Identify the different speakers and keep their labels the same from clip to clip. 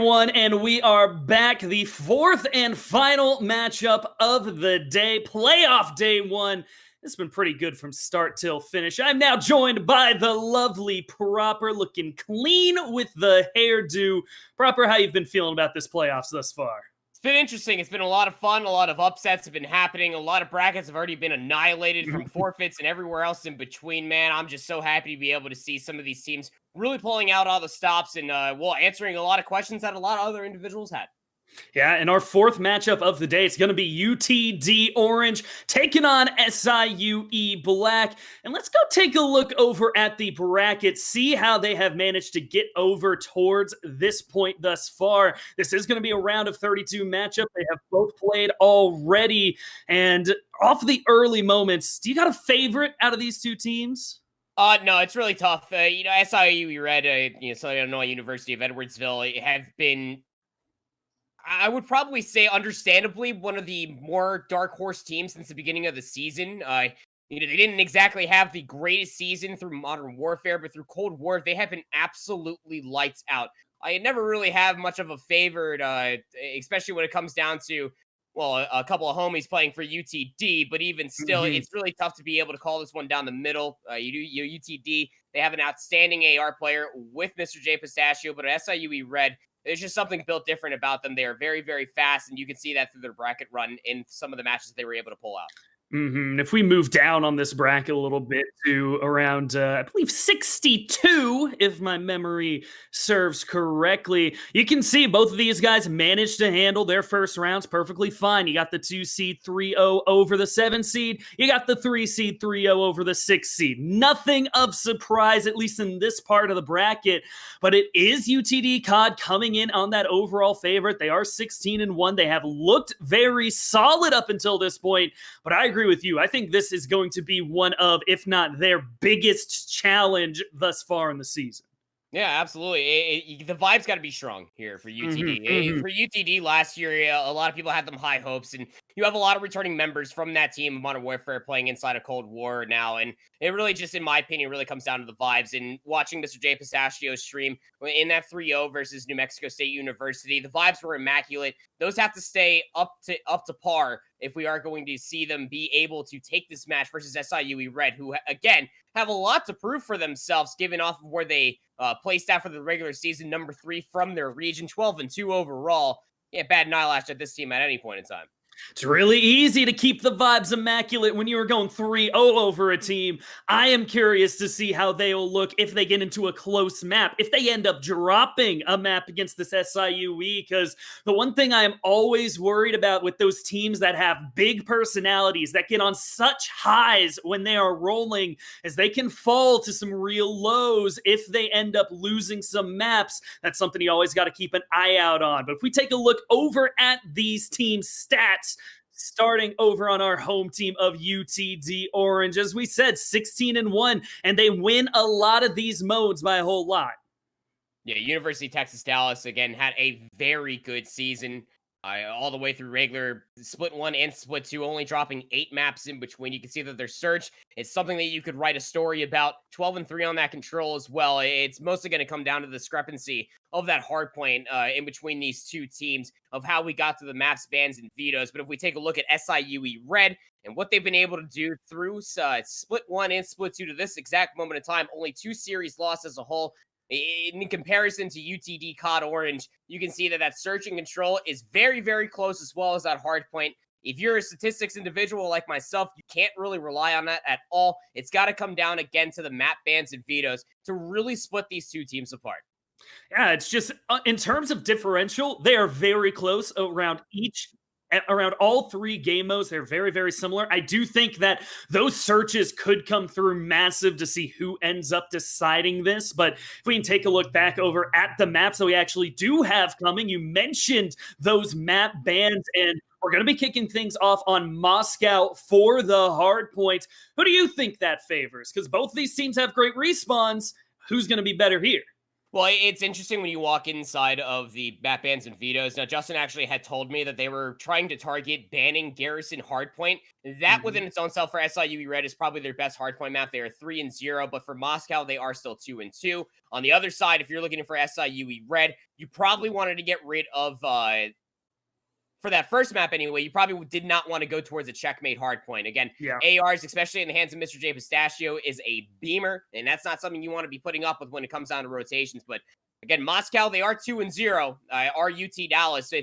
Speaker 1: And we are back. The fourth and final matchup of the day, playoff day one. It's been pretty good from start till finish. I'm now joined by the lovely Proper, looking clean with the hairdo. Proper, how you've been feeling about this playoffs thus far?
Speaker 2: It's been interesting. It's been a lot of fun. A lot of upsets have been happening. A lot of brackets have already been annihilated from forfeits and everywhere else in between, man. I'm just so happy to be able to see some of these teams really pulling out all the stops and, answering a lot of questions that a lot of other individuals had.
Speaker 1: Yeah, and our fourth matchup of the day, it's going to be UTD Orange taking on SIUE Black. And let's go take a look over at the bracket, see how they have managed to get over towards this point thus far. This is going to be a round of 32 matchup. They have both played already. And off the early moments, do you got a favorite out of these two teams?
Speaker 2: No, it's really tough. SIUE Red, Southern Illinois University of Edwardsville have been, I would probably say, understandably, one of the more dark horse teams since the beginning of the season. They didn't exactly have the greatest season through Modern Warfare, but through Cold War, they have been absolutely lights out. I never really have much of a favorite, especially when it comes down to, a couple of homies playing for UTD, but even still, it's really tough to be able to call this one down the middle. UTD, they have an outstanding AR player with Mr. J Pistachio, but at SIUE Red, there's just something built different about them. They are very, very fast, and you can see that through their bracket run in some of the matches they were able to pull out.
Speaker 1: If we move down on this bracket a little bit to around, I believe 62, if my memory serves correctly, you can see both of these guys managed to handle their first rounds perfectly fine. You got the 2 seed 3-0 over the 7 seed. You got the 3 seed 3-0 over the 6 seed. Nothing of surprise, at least in this part of the bracket, but it is UTD COD coming in on that overall favorite. They are 16-1. They have looked very solid up until this point, but I agree with you. I think this is going to be one of, if not their biggest challenge thus far in the season.
Speaker 2: Yeah, absolutely. The vibe's got to be strong here for UTD. For UTD last year, a lot of people had them high hopes, and you have a lot of returning members from that team of Modern Warfare playing inside of Cold War now, and it really just, in my opinion, really comes down to the vibes. And watching Mr. J Pistachio's stream in that 3-0 versus New Mexico State University, the vibes were immaculate. Those have to stay up to par if we are going to see them be able to take this match versus SIUE Red, who, again, have a lot to prove for themselves, given off of where they placed out for the regular season, number 3 from their region, 12-2 overall. Yeah, bad eyelash at this team at any point in time.
Speaker 1: It's really easy to keep the vibes immaculate when you are going 3-0 over a team. I am curious to see how they'll look if they get into a close map, if they end up dropping a map against this SIUE, because the one thing I am always worried about with those teams that have big personalities, that get on such highs when they are rolling, is they can fall to some real lows if they end up losing some maps. That's something you always got to keep an eye out on. But if we take a look over at these teams' stats, starting over on our home team of UTD Orange, as we said, 16-1, and they win a lot of these modes by a whole lot.
Speaker 2: Yeah, University of Texas Dallas, again, had a very good season. All the way through regular split 1 and split 2, only dropping 8 maps in between. You can see that their surge is something that you could write a story about. 12-3 on that control as well. It's mostly going to come down to the discrepancy of that hard point in between these two teams, of how we got to the maps, bans, and vetoes. But if we take a look at SIUE Red and what they've been able to do through split 1 and split 2 to this exact moment in time, only 2 series lost as a whole. In comparison to UTD COD Orange, you can see that search and control is very, very close, as well as that hard point. If you're a statistics individual like myself, you can't really rely on that at all. It's got to come down again to the map bans and vetoes to really split these two teams apart.
Speaker 1: Yeah, it's just, in terms of differential, they are very close around all 3 game modes. They're very, very similar. I do think that those searches could come through massive to see who ends up deciding this. But if we can take a look back over at the maps that we actually do have coming, you mentioned those map bans, and we're going to be kicking things off on Moscow for the hard point. Who do you think that favors? Because both of these teams have great respawns. Who's going to be better here?
Speaker 2: Well, it's interesting when you walk inside of the map bans and vetoes. Now, Justin actually had told me that they were trying to target banning Garrison Hardpoint. That
Speaker 1: Mhm.
Speaker 2: within its own self for SIUE Red is probably their best hardpoint map. They are 3-0, but for Moscow, they are still 2-2. On the other side, if you're looking for SIUE Red, you probably wanted to get rid of for that first map anyway, you probably did not want to go towards a checkmate hardpoint. Again,
Speaker 1: Yeah.
Speaker 2: ARs, especially in the hands of Mr. J Pistachio, is a beamer, and that's not something you want to be putting up with when it comes down to rotations. But again, Moscow, they are 2-0. Are UT Dallas.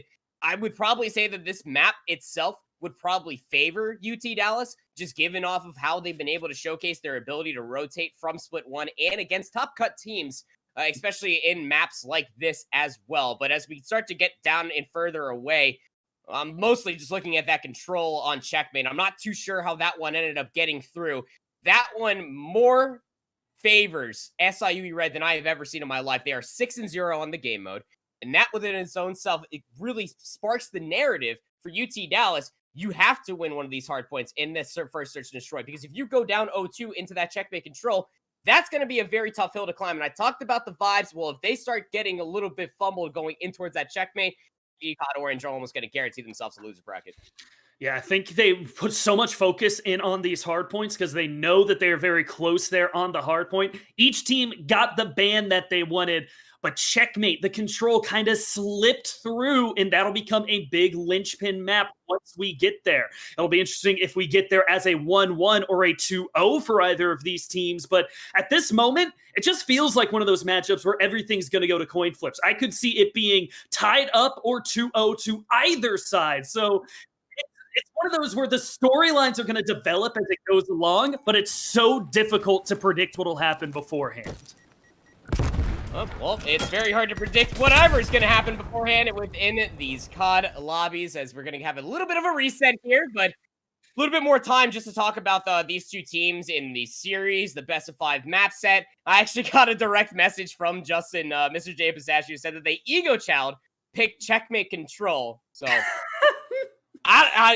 Speaker 2: I would probably say that this map itself would probably favor UT Dallas, just given off of how they've been able to showcase their ability to rotate from split one and against top cut teams. Especially in maps like this as well. But as we start to get down and further away, I'm mostly just looking at that control on checkmate. I'm not too sure how that one ended up getting through. That one more favors SIUE Red than I have ever seen in my life. They are 6-0 on the game mode. And that within its own self, it really sparks the narrative for UT Dallas. You have to win one of these hard points in this first search and destroy. Because if you go down 0-2 into that checkmate control, that's going to be a very tough hill to climb. And I talked about the vibes. Well, if they start getting a little bit fumbled going in towards that checkmate, COD Orange are almost going to guarantee themselves a loser bracket.
Speaker 1: Yeah, I think they put so much focus in on these hard points because they know that they're very close there on the hard point. Each team got the ban that they wanted, but checkmate, the control kind of slipped through, and that'll become a big linchpin map once we get there. It'll be interesting if we get there as a 1-1 or a 2-0 for either of these teams, but at this moment, it just feels like one of those matchups where everything's going to go to coin flips. I could see it being tied up or 2-0 to either side. So it's one of those where the storylines are going to develop as it goes along, but it's so difficult to predict what will happen beforehand.
Speaker 2: Oh, well, it's very hard to predict whatever is going to happen beforehand within these COD lobbies, as we're going to have a little bit of a reset here, but a little bit more time just to talk about these two teams in the series, the best of 5 map set. I actually got a direct message from Justin, Mr. J Pistachio, said that they ego child picked checkmate control. So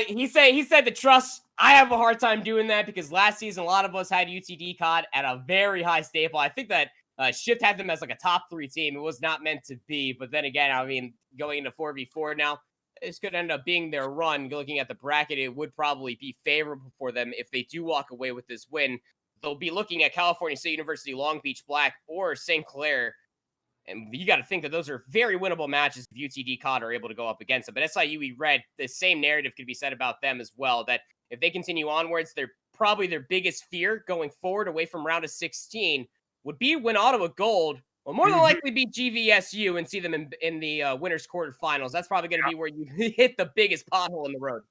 Speaker 2: he said to trust. I have a hard time doing that because last season a lot of us had UTD COD at a very high staple. I think that Shift had them as like a top 3 team. It was not meant to be, but then again, I mean, going into 4v4 now, this could end up being their run. Looking at the bracket, it would probably be favorable for them if they do walk away with this win. They'll be looking at California State University, Long Beach Black, or St. Clair. And you got to think that those are very winnable matches if UTD COD are able to go up against them. But SIUE Red, the same narrative could be said about them as well, that if they continue onwards, they're probably their biggest fear going forward away from round of 16 would be win Ottawa Gold, will more than likely be GVSU and see them in the winners quarterfinals. That's probably going to be where you hit the biggest pothole in the road.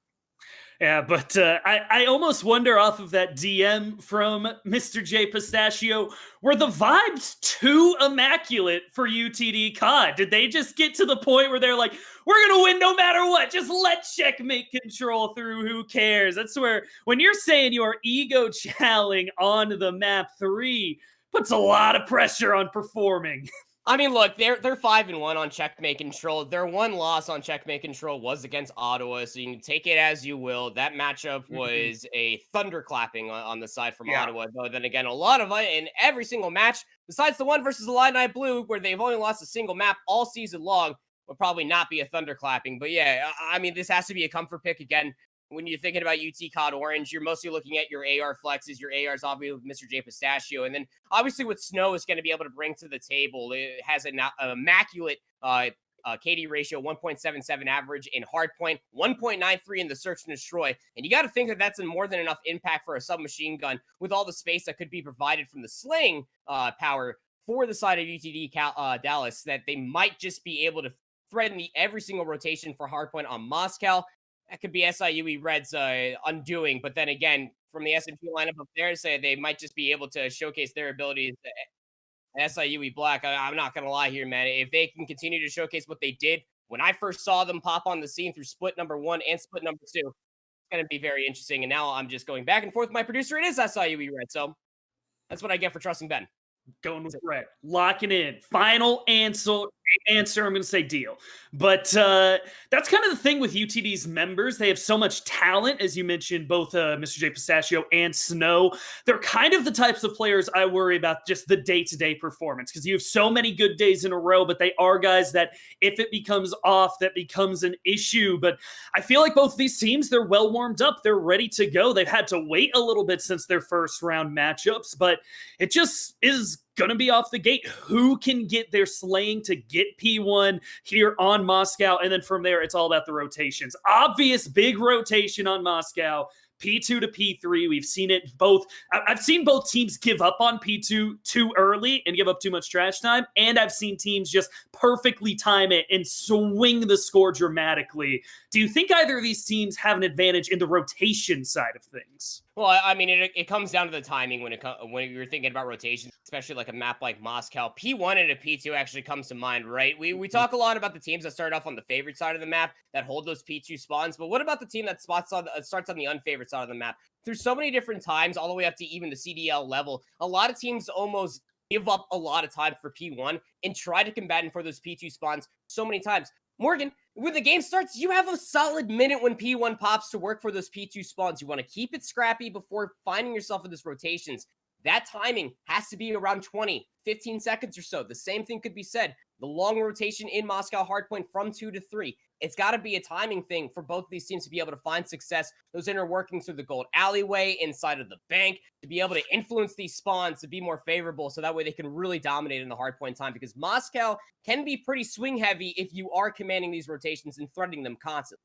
Speaker 1: Yeah, but I almost wonder off of that DM from Mr. J Pistachio, were the vibes too immaculate for UTD COD? Did they just get to the point where they're like, we're going to win no matter what. Just let checkmate control through. Who cares? That's where, when you're saying you are ego challenging on the map 3, puts a lot of pressure on performing.
Speaker 2: I mean, look, they're 5-1 on checkmate control. Their one loss on checkmate control was against Ottawa, so you can take it as you will. That matchup was a thunderclapping on the side from Ottawa. Though then again, a lot of in every single match, besides the one versus the Illini Blue, where they've only lost a single map all season long, would probably not be a thunderclapping. But yeah, I mean, this has to be a comfort pick again. When you're thinking about UT COD Orange, you're mostly looking at your AR flexes, your ARs obviously with Mr. J Pistachio, and then obviously what Snow is going to be able to bring to the table. It has an immaculate KD ratio, 1.77 average in hardpoint, 1.93 in the search and destroy, and you got to think that that's more than enough impact for a submachine gun with all the space that could be provided from the slaying power for the side of UTD Dallas, that they might just be able to threaten every single rotation for hardpoint on Moscow. That could be SIUE Red's undoing. But then again, from the S&P lineup up there, say they might just be able to showcase their abilities. SIUE Black, I'm not going to lie here, man. If they can continue to showcase what they did when I first saw them pop on the scene through split number 1 and split number 2, it's going to be very interesting. And now I'm just going back and forth with my producer. It is SIUE Red. So that's what I get for trusting Ben.
Speaker 1: Going with Red. Locking in. Final answer, I'm going to say deal. But that's kind of the thing with UTD's members. They have so much talent, as you mentioned, both Mr. J Pistachio and Snow. They're kind of the types of players I worry about just the day-to-day performance, because you have so many good days in a row, but they are guys that if it becomes off, that becomes an issue. But I feel like both of these teams, they're well warmed up. They're ready to go. They've had to wait a little bit since their first round matchups, but it just is going to be off the gate. Who can get their slaying to get P1 here on Moscow? And then from there, it's all about the rotations. Obvious big rotation on Moscow. P2 to P3. We've seen it both. I've seen both teams give up on P2 too early and give up too much trash time. And I've seen teams just perfectly time it and swing the score dramatically. Do you think either of these teams have an advantage in the rotation side of things?
Speaker 2: Well, I mean, it comes down to the timing when you're thinking about rotation, especially like a map like Moscow. P1 and a P2 actually comes to mind, right? We talk a lot about the teams that start off on the favorite side of the map that hold those P2 spawns, but what about the team that starts on the unfavored side of the map? Through so many different times, all the way up to even the CDL level, a lot of teams almost give up a lot of time for P1 and try to combat for those P2 spawns so many times. Morgan, when the game starts, you have a solid minute when P1 pops to work for those P2 spawns. You want to keep it scrappy before finding yourself in these rotations. That timing has to be around 20, 15 seconds or so. The same thing could be said. The long rotation in Moscow hardpoint from 2 to 3. It's got to be a timing thing for both of these teams to be able to find success. Those inner workings through the gold alleyway, inside of the bank, to be able to influence these spawns to be more favorable so that way they can really dominate in the hardpoint time, because Moscow can be pretty swing heavy if you are commanding these rotations and threatening them constantly.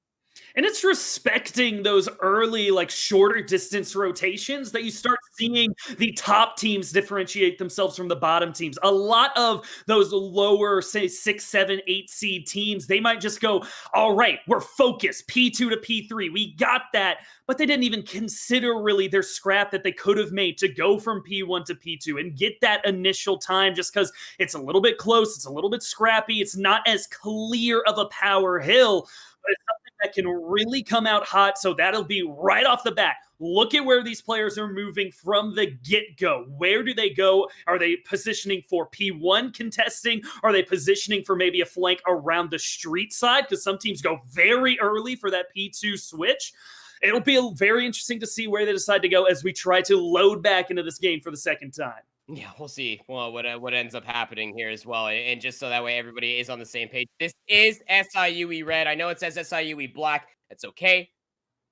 Speaker 1: And it's respecting those early, like shorter distance rotations that you start seeing the top teams differentiate themselves from the bottom teams. A lot of those lower, say 6, 7, 8 seed teams, they might just go, all right, we're focused, P2 to P3. We got that. But they didn't even consider really their scrap that they could have made to go from P1 to P2 and get that initial time, just because it's a little bit close, it's a little bit scrappy, it's not as clear of a power hill, but it's something that can really come out hot. So that'll be right off the bat. Look at where these players are moving from the get-go. Where do they go? Are they positioning for P1 contesting? Are they positioning for maybe a flank around the street side? Because some teams go very early for that P2 switch. It'll be very interesting to see where they decide to go as we try to load back into this game for the second time.
Speaker 2: Yeah, we'll see. Well, what ends up happening here as well, and just so that way everybody is on the same page. This is SIUE red. I know it says SIUE black. That's okay.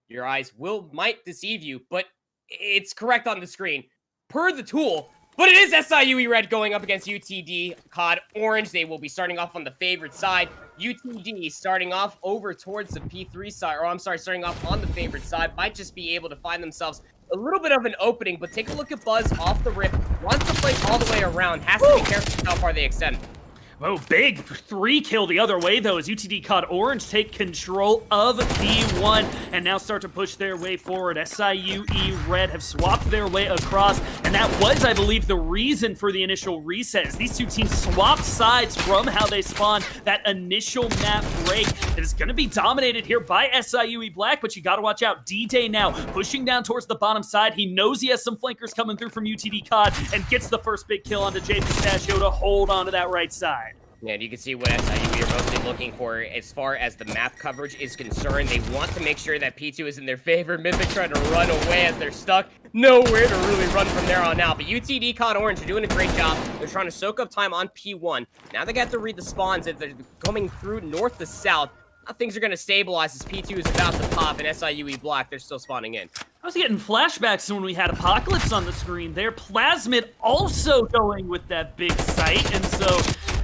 Speaker 2: Your eyes might deceive you, but it's correct on the screen per the tool. But it is SIUE red going up against UTD COD orange. They will be starting off on the favorite side. UTD starting off over towards the P3 side, or I'm sorry, starting off on the favorite side. Might just be able to find themselves a little bit of an opening, but take a look at Buzz off the rip. Wants to play all the way around. Has to be careful how far they extend.
Speaker 1: Oh, big 3 kill the other way, though, as UTD COD Orange take control of P1 and now start to push their way forward. SIUE Red have swapped their way across, and that was, I believe, the reason for the initial reset, as these two teams swapped sides from how they spawned. That initial map break that is going to be dominated here by SIUE Black, but you got to watch out. D-Day now pushing down towards the bottom side. He knows he has some flankers coming through from UTD COD and gets the first big kill onto J Pistachio to hold onto that right side.
Speaker 2: Yeah, and you can see what SIUE are mostly looking for as far as the map coverage is concerned. They want to make sure that P2 is in their favor. Mythic trying to run away as they're stuck. Nowhere to really run from there on out. But UTD COD Orange are doing a great job. They're trying to soak up time on P1. Now they got to read the spawns. If they're coming through north to south, things are going to stabilize as P2 is about to pop, and SIUE Black, they're still spawning in.
Speaker 1: I was getting flashbacks to when we had Apocalypse on the screen there. Plasmid also going with that big sight, and so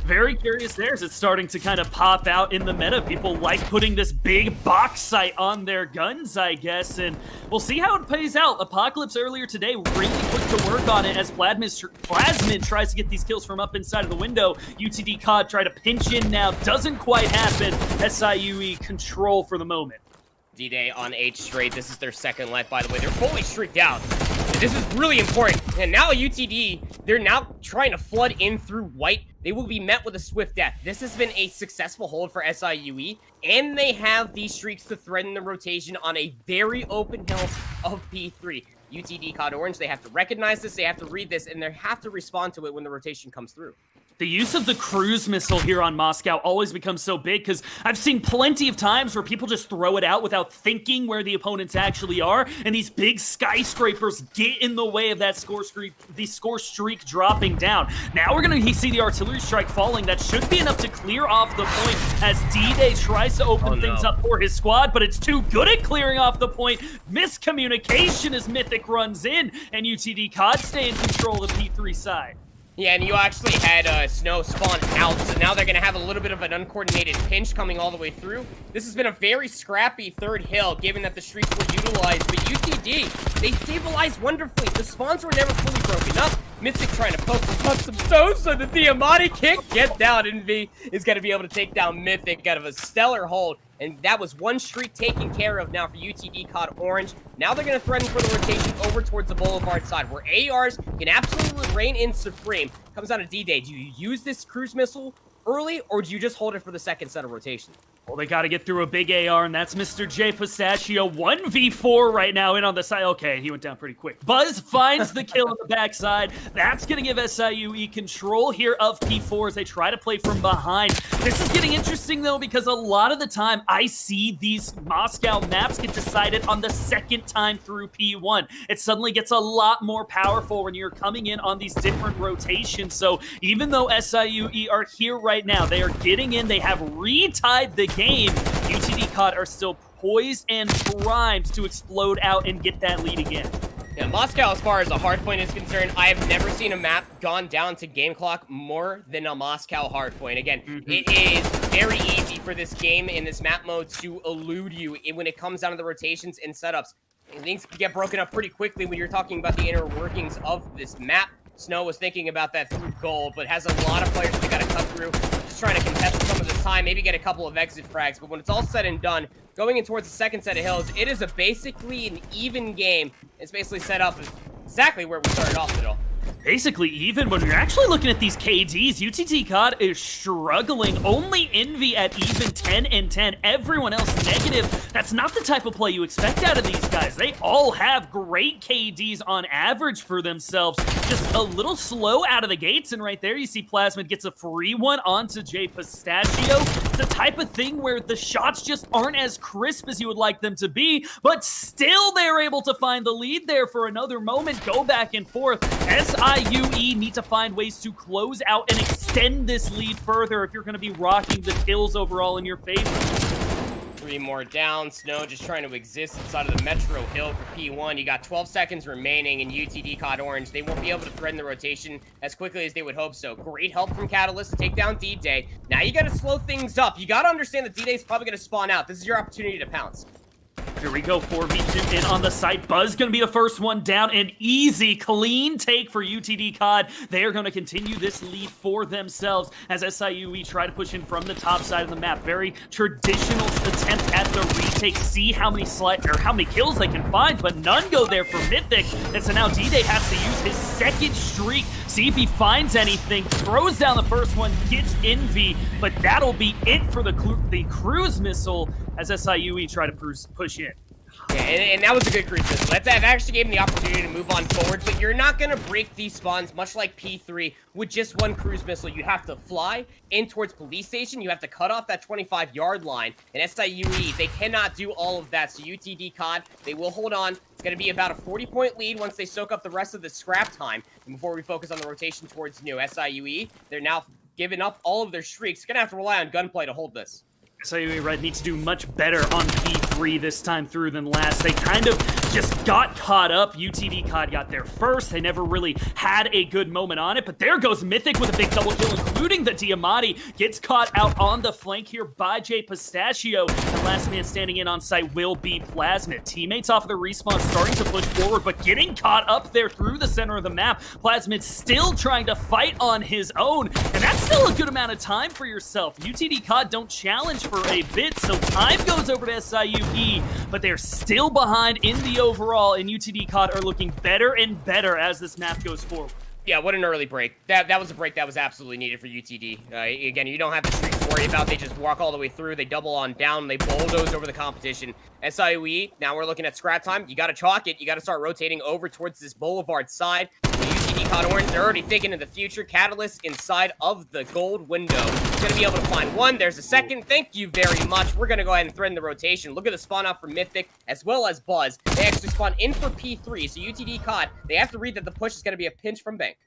Speaker 1: very curious there as it's starting to kind of pop out in the meta. People like putting this big box sight on their guns, I guess, and we'll see how it plays out. Apocalypse earlier today really put to work on it as Plasmid tries to get these kills from up inside of the window. UTD COD try to pinch in now. Doesn't quite happen. SIUE control for the moment.
Speaker 2: D-Day on H straight. This is their second life, by the way. They're fully streaked out. This is really important. And now UTD, they're now trying to flood in through white. They will be met with a swift death. This has been a successful hold for SIUE, and they have these streaks to threaten the rotation on a very open hill of P3. UTD COD Orange, they have to recognize this, they have to read this, and they have to respond to it when the rotation comes through.
Speaker 1: The use of the cruise missile here on Moscow always becomes so big because I've seen plenty of times where people just throw it out without thinking where the opponents actually are, and these big skyscrapers get in the way of that score streak dropping down. Now we're going to see the artillery strike falling. That should be enough to clear off the point as D-Day tries to open things up for his squad, but it's too good at clearing off the point. Miscommunication as Mythic runs in, and UTD COD stay in control of the P3 side.
Speaker 2: Yeah, and you actually had Snow spawn out, so now they're going to have a little bit of an uncoordinated pinch coming all the way through. This has been a very scrappy third hill, given that the streaks were utilized, but UTD, they stabilized wonderfully. The spawns were never fully broken up. Mythic trying to poke some stones so the Diamante can't get down. Envy is going to be able to take down Mythic out of a stellar hold. And that was one streak taken care of now for UTD COD Orange. Now they're going to threaten for the rotation over towards the Boulevard side, where ARs can absolutely reign in supreme. Comes down to D-Day. Do you use this cruise missile early, or do you just hold it for the second set of rotation?
Speaker 1: Well, they got to get through a big AR, and that's Mr. J Pistachio. 1v4 right now in on the side. Okay, he went down pretty quick. Buzz finds the kill on the backside. That's going to give SIUE control here of P4 as they try to play from behind. This is getting interesting, though, because a lot of the time I see these Moscow maps get decided on the second time through P1. It suddenly gets a lot more powerful when you're coming in on these different rotations. So even though SIUE are here right now, they are getting in. They have retied the game. UTD COD are still poised and primed to explode out and get that lead again.
Speaker 2: Yeah, Moscow, as far as a hardpoint is concerned, I have never seen a map gone down to game clock more than a Moscow hardpoint. Again, it is very easy for this game in this map mode to elude you when it comes down to the rotations and setups. Things can get broken up pretty quickly when you're talking about the inner workings of this map. Snow was thinking about that through gold, but has a lot of players that they got to cut through. Just trying to contest some of this time, maybe get a couple of exit frags. But when it's all said and done, going in towards the second set of hills, it is basically an even game. It's basically set up exactly where we started off it all.
Speaker 1: Basically, even when you're actually looking at these KDs, UTD COD is struggling. Only Envy at even 10 and 10. Everyone else negative. That's not the type of play you expect out of these guys. They all have great KDs on average for themselves. Just a little slow out of the gates, and right there you see Plasmid gets a free one onto J Pistachio. It's the type of thing where the shots just aren't as crisp as you would like them to be, but still they're able to find the lead there for another moment. Go back and forth. SIUE need to find ways to close out and extend this lead further if you're going to be rocking the kills overall in your favor.
Speaker 2: 3 more down. Snow just trying to exist inside of the Metro Hill for P1. You got 12 seconds remaining in UTD COD Orange. They won't be able to threaten the rotation as quickly as they would hope so. Great help from Catalyst to take down D-Day. Now you got to slow things up. You got to understand that D-Day is probably going to spawn out. This is your opportunity to pounce.
Speaker 1: Here we go, 4v2 in on the site. Buzz going to be the first one down. An easy, clean take for UTD COD. They are going to continue this lead for themselves as SIUE try to push in from the top side of the map. Very traditional attempt at the retake. See how many how many kills they can find, but none go there for Mythic. And so now D-Day has to use his second streak. See if he finds anything. Throws down the first one, gets Envy, but that'll be it for the cruise missile as SIUE try to push in.
Speaker 2: Yeah, and that was a good cruise missile. That actually gave him the opportunity to move on forward, but you're not going to break these spawns, much like P3, with just one cruise missile. You have to fly in towards police station. You have to cut off that 25-yard line. And SIUE, they cannot do all of that. So UTD COD, they will hold on. It's going to be about a 40-point lead once they soak up the rest of the scrap time. And before we focus on the rotation towards new SIUE, they're now giving up all of their streaks. Going to have to rely on gunplay to hold this.
Speaker 1: SIUE Red needs to do much better on P3 this time through than last. They kind of just got caught up. UTD COD got there first. They never really had a good moment on it, but there goes Mythic with a big double kill, including the Diamante. Gets caught out on the flank here by J Pistachio. The last man standing in on site will be Plasmid. Teammates off of the respawn starting to push forward, but getting caught up there through the center of the map. Plasmid still trying to fight on his own, and that's still a good amount of time for yourself. UTD COD don't challenge for a bit, so time goes over to SIUE, but they're still behind in the overall, and UTD COD are looking better and better as this map goes forward.
Speaker 2: Yeah, what an early break. That was a break that was absolutely needed for UTD. Again, you don't have the streaks to worry about. They just walk all the way through. They double on down. They bulldoze over the competition. SIUE, now we're looking at scrap time. You got to chalk it. You got to start rotating over towards this Boulevard side. UTD COD Orange, they're already thinking of the future. Catalyst inside of the gold window. Going to be able to find one. There's a second. Thank you very much. We're going to go ahead and threaten the rotation. Look at the spawn out for Mythic as well as Buzz. They actually spawn in for P3. So UTD COD, they have to read that the push is going to be a pinch from Bank.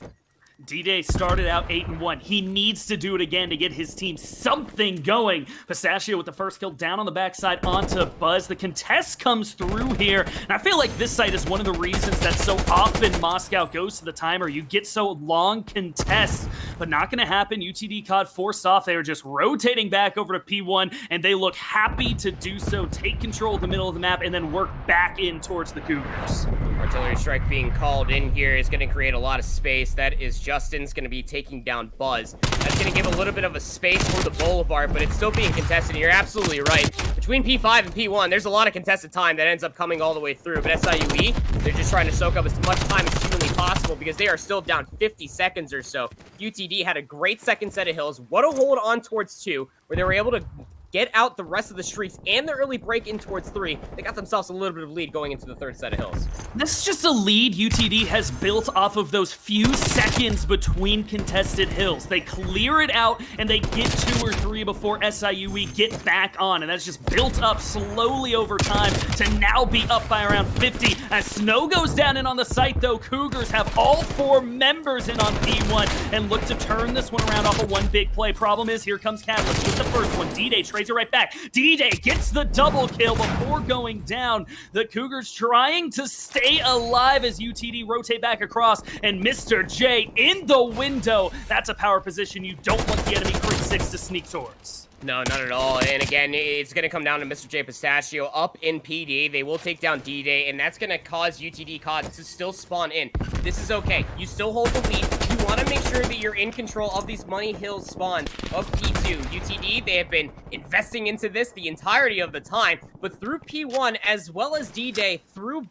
Speaker 1: D-Day started out 8-1. He needs to do it again to get his team something going. Pistachio with the first kill down on the backside onto Buzz. The contest comes through here, and I feel like this site is one of the reasons that so often Moscow goes to the timer. You get so long contests, but not going to happen. UTD COD forced off. They were just rotating back over to P1, and they look happy to do so, take control of the middle of the map, and then work back in towards the Cougars.
Speaker 2: Artillery strike being called in here is going to create a lot of space. That is Justin's going to be taking down Buzz. That's going to give a little bit of a space for the Boulevard, but it's still being contested. You're absolutely right. Between P5 and P1, there's a lot of contested time that ends up coming all the way through. But SIUE, they're just trying to soak up as much time as humanly possible because they are still down 50 seconds or so. UTD had a great second set of hills. What a hold on towards 2, where they were able to get out the rest of the streaks and the early break in towards 3. They got themselves a little bit of lead going into the third set of hills.
Speaker 1: This is just a lead UTD has built off of those few seconds between contested hills. They clear it out, and they get 2 or 3 before SIUE get back on, and that's just built up slowly over time to now be up by around 50. As Snow goes down in on the site, though, Cougars have all 4 members in on P1 and look to turn this one around off of one big play. Problem is, here comes Catalyst with the first one. D-Day trades it right back. D-Day gets the double kill before going down. The Cougars trying to stay alive as UTD rotate back across, and Mr. J in the window. That's a power position you don't want the enemy Crit 6 to sneak towards.
Speaker 2: No, not at all. And again, it's going to come down to Mr. J Pistachio up in PD. They will take down D-Day, and that's going to cause UTD COD to still spawn in. This is okay. You still hold the lead. You want to make sure that you're in control of these Money Hills spawns of P2. UTD, they have been investing into this the entirety of the time, but through P1 as well as D-Day through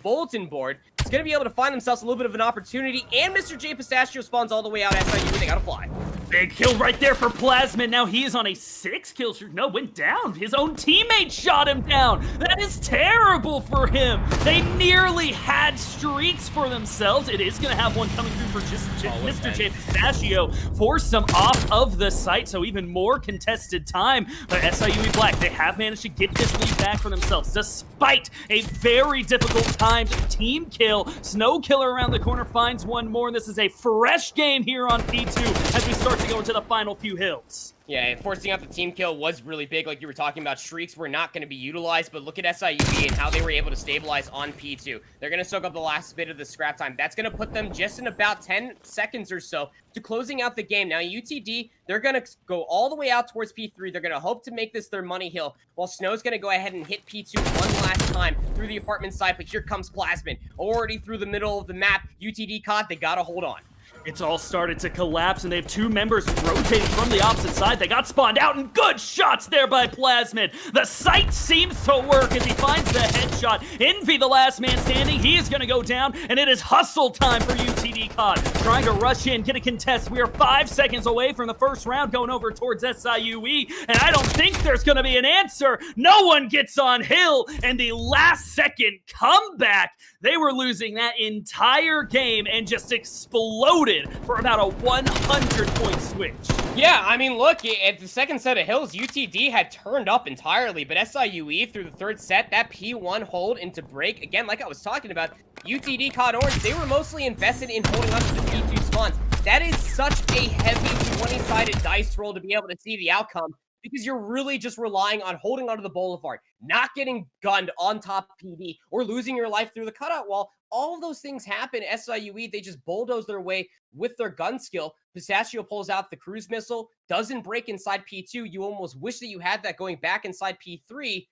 Speaker 2: Bulletin Board, it's going to be able to find themselves a little bit of an opportunity, and Mr. J Pistachio spawns all the way out SIU. They got to fly.
Speaker 1: Big kill right there for Plasmin. Now he is on a 6-kill streak. No, went down. His own teammate shot him down. That is terrible for him. They nearly had streaks for themselves. It is going to have one coming through for just Mr. J Pistachio. Forced him off of the site, so even more contested time. But SIUE Black, they have managed to get this lead back for themselves, despite a very difficult timed team kill. Snow Killer around the corner finds one more, and this is a fresh game here on P2 as we start to go into the final few hills.
Speaker 2: Yeah, forcing out the team kill was really big, like you were talking about. Streaks were not going to be utilized, but look at SIUE and how they were able to stabilize on P2. They're going to soak up the last bit of the scrap time. That's going to put them just in about 10 seconds or so to closing out the game. Now, UTD, they're going to go all the way out towards P3. They're going to hope to make this their money hill, while Snow's going to go ahead and hit P2 one last time through the apartment side, but here comes Plasmin. Already through the middle of the map, UTD COD, they got to hold on.
Speaker 1: It's all started to collapse, and they have 2 members rotating from the opposite side. They got spawned out, and good shots there by Plasmid. The sight seems to work as he finds the headshot. Envy, the last man standing, he is going to go down, and it is hustle time for UTD COD. Trying to rush in, get a contest. We are 5 seconds away from the first round going over towards SIUE, and I don't think there's going to be an answer. No one gets on hill, and the last second comeback. They were losing that entire game and just exploded for about a 100-point switch.
Speaker 2: Yeah, I mean, look, at the second set of hills, UTD had turned up entirely, but SIUE through the third set, that P1 hold into break, again, like I was talking about, UTD COD Orange, they were mostly invested in holding on to the P2 spawns. That is such a heavy 20-sided dice roll to be able to see the outcome, because you're really just relying on holding onto the Boulevard, not getting gunned on top PD, or losing your life through the cutout wall. All of those things happen. SIUE, they just bulldoze their way with their gun skill. Pistachio pulls out the cruise missile, doesn't break inside P2. You almost wish that you had that going back inside P3.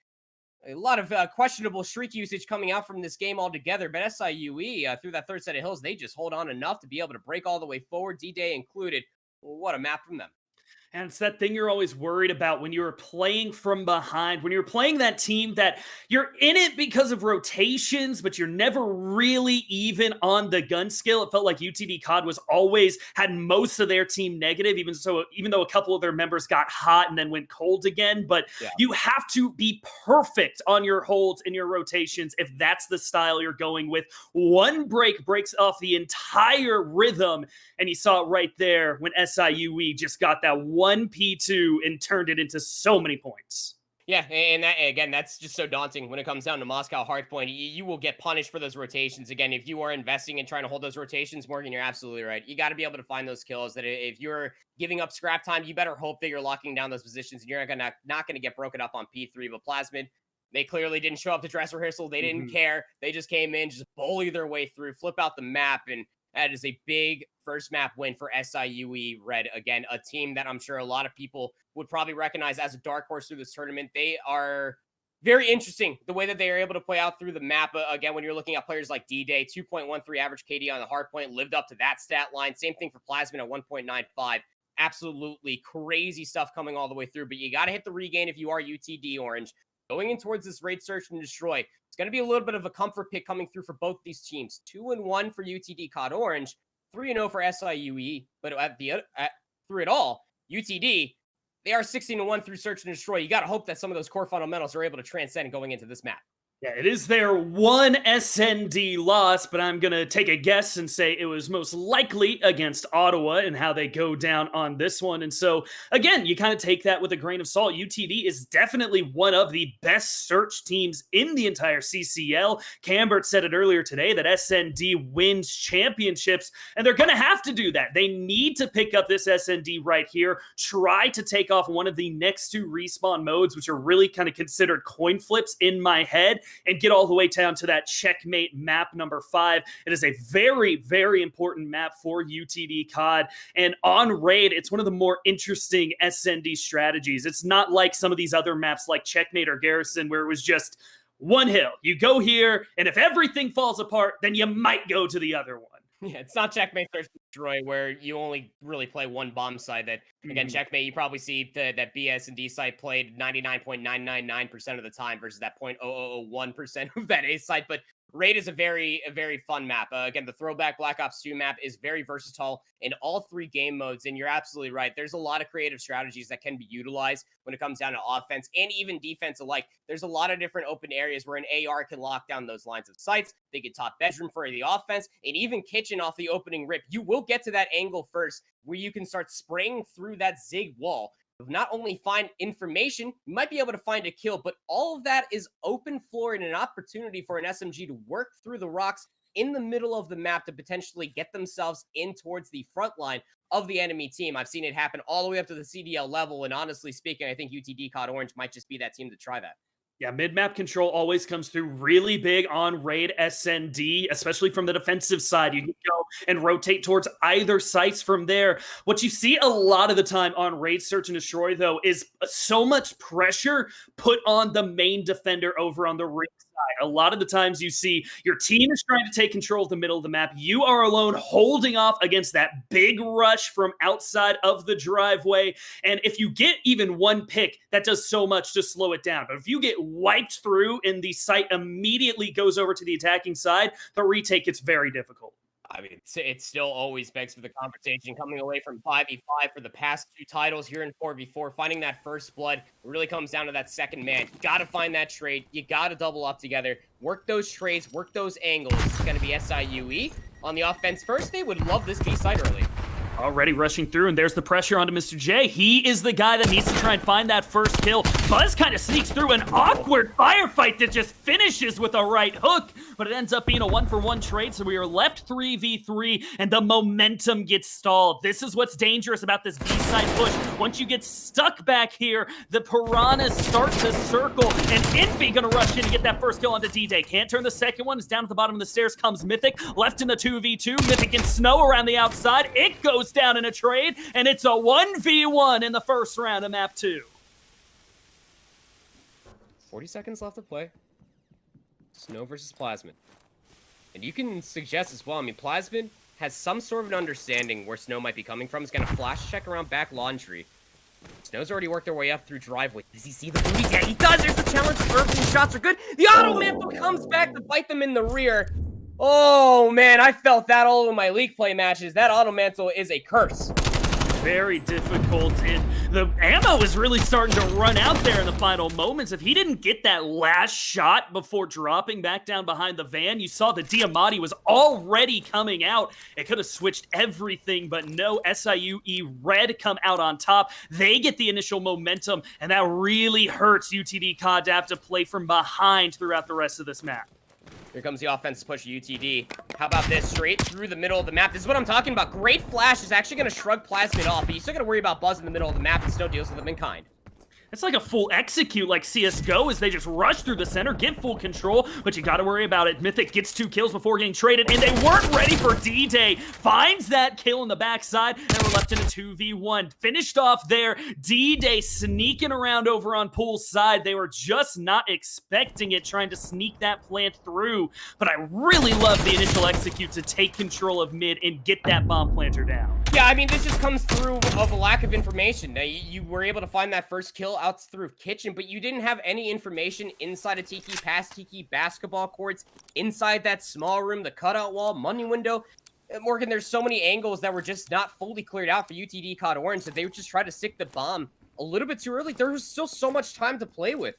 Speaker 2: A lot of questionable streak usage coming out from this game altogether, but SIUE, through that third set of hills, they just hold on enough to be able to break all the way forward, D-Day included. What a map from them.
Speaker 1: And it's that thing you're always worried about when you're playing from behind, when you're playing that team that you're in it because of rotations, but you're never really even on the gun skill. It felt like UTD COD was always had most of their team negative, even though a couple of their members got hot and then went cold again. But
Speaker 2: Yeah.
Speaker 1: you have to be perfect on your holds and your rotations if that's the style you're going with. One break breaks off the entire rhythm, and you saw it right there when SIUE just got that one P2 and turned it into so many points.
Speaker 2: Yeah, and that again, that's just so daunting when it comes down to Moscow Hardpoint. You will get punished for those rotations. Again, if you are investing and trying to hold those rotations, Morgan, you're absolutely right. You got to be able to find those kills. That if you're giving up scrap time, you better hope that you're locking down those positions, and you're not gonna get broken up on P3. But Plasmid, they clearly didn't show up to dress rehearsal. They didn't care. They just came in, just bully their way through, flip out the map, and that is a big first map win for SIUE Red. Again, a team that I'm sure a lot of people would probably recognize as a dark horse through this tournament. They are very interesting the way that they are able to play out through the map. Again, when you're looking at players like D-Day, 2.13 average KD on the hard point, lived up to that stat line. Same thing for Plasmin at 1.95. Absolutely crazy stuff coming all the way through, but you got to hit the regain if you are UTD Orange. Going in towards this raid search and destroy, it's going to be a little bit of a comfort pick coming through for both these teams. 2-1 for UTD COD Orange, 3-0 for SIUE. But through it all, UTD, they are 16-1 through search and destroy. You got to hope that some of those core fundamentals are able to transcend going into this map.
Speaker 1: Yeah, it is their one SND loss, but I'm going to take a guess and say it was most likely against Ottawa and how they go down on this one. And so, again, you kind of take that with a grain of salt. UTD is definitely one of the best search teams in the entire CCL. Cambert said it earlier today that SND wins championships, and they're going to have to do that. They need to pick up this SND right here, try to take off one of the next two respawn modes, which are really kind of considered coin flips in my head, and get all the way down to that checkmate map number 5. It is a very, very important map for UTD COD. And on raid, it's one of the more interesting SND strategies. It's not like some of these other maps like checkmate or garrison where it was just one hill. You go here, and if everything falls apart, then you might go to the other one.
Speaker 2: Yeah, it's not checkmate search and destroy where you only really play one bomb side. That again, checkmate, you probably see that BS and D side played 99.999% of the time versus that 0.0001% of that A side. But raid is a very fun map. Again, the throwback Black Ops 2 map is very versatile in all 3 game modes, and you're absolutely right. There's a lot of creative strategies that can be utilized when it comes down to offense and even defense alike. There's a lot of different open areas where an AR can lock down those lines of sights. They get top bedroom for the offense, and even kitchen off the opening rip. You will get to that angle first where you can start spraying through that zig wall. Not only find information, you might be able to find a kill, but all of that is open floor and an opportunity for an SMG to work through the rocks in the middle of the map to potentially get themselves in towards the front line of the enemy team. I've seen it happen all the way up to the CDL level, and honestly speaking, I think UTD COD Orange might just be that team to try that.
Speaker 1: Yeah, mid-map control always comes through really big on raid SND, especially from the defensive side. You can go and rotate towards either sites from there. What you see a lot of the time on raid search and destroy, though, is so much pressure put on the main defender over on the ring side. A lot of the times you see your team is trying to take control of the middle of the map. You are alone holding off against that big rush from outside of the driveway. And if you get even one pick, that does so much to slow it down. But if you get wiped through and the site immediately goes over to the attacking side, the retake gets very difficult.
Speaker 2: I mean, it still always begs for the conversation. Coming away from 5v5 for the past 2 titles here in 4v4, finding that first blood really comes down to that second man. You got to find that trade. You got to double up together. Work those trades. Work those angles. It's going to be SIUE on the offense first. They would love this B side early.
Speaker 1: Already rushing through, and there's the pressure onto Mr. J. He is the guy that needs to try and find that first kill. Buzz kind of sneaks through an awkward firefight that just finishes with a right hook, but it ends up being a 1-for-1 trade, so we are left 3v3, and the momentum gets stalled. This is what's dangerous about this B-side push. Once you get stuck back here, the Piranhas start to circle, and Envy gonna rush in to get that first kill onto D-Day. Can't turn the second one. It's down at the bottom of the stairs comes Mythic, left in the 2v2. Mythic and Snow around the outside. It goes down in a trade, and it's a 1v1 in the first round of map 2.
Speaker 2: 40 seconds left to play. Snow versus Plasmid. And you can suggest as well, I mean, Plasmid has some sort of an understanding where Snow might be coming from. He's going to flash check around back laundry. Snow's already worked their way up through driveway. Does he see the booties? Yeah, he does. There's the challenge. Urban shots are good. The auto mantle comes back to bite them in the rear. Oh, man, I felt that all in my league play matches. That auto mantle is a curse.
Speaker 1: Very difficult, and the ammo is really starting to run out there in the final moments. If he didn't get that last shot before dropping back down behind the van, you saw the Diamatti was already coming out. It could have switched everything, but no, SIUE Red come out on top. They get the initial momentum, and that really hurts UTD COD to have to play from behind throughout the rest of this map.
Speaker 2: Here comes the offensive push of UTD. How about this? Straight through the middle of the map. This is what I'm talking about. Great flash is actually going to shrug Plasmid off, but you still got to worry about Buzz in the middle of the map, and Snow deals with them in kind.
Speaker 1: It's like a full execute like CSGO as they just rush through the center, get full control, but you gotta worry about it. Mythic gets 2 kills before getting traded, and they weren't ready for D-Day. Finds that kill in the backside, and we're left in a 2v1. Finished off there. D-Day sneaking around over on Pool's side. They were just not expecting it, trying to sneak that plant through. But I really love the initial execute to take control of mid and get that bomb planter down.
Speaker 2: Yeah, I mean, this just comes through of a lack of information. Now, you were able to find that first kill out through kitchen, but you didn't have any information inside of Tiki, past Tiki, basketball courts, inside that small room, the cutout wall, money window. Morgan, there's so many angles that were just not fully cleared out for UTD COD Orange that they would just try to stick the bomb a little bit too early. There was still so much time to play with.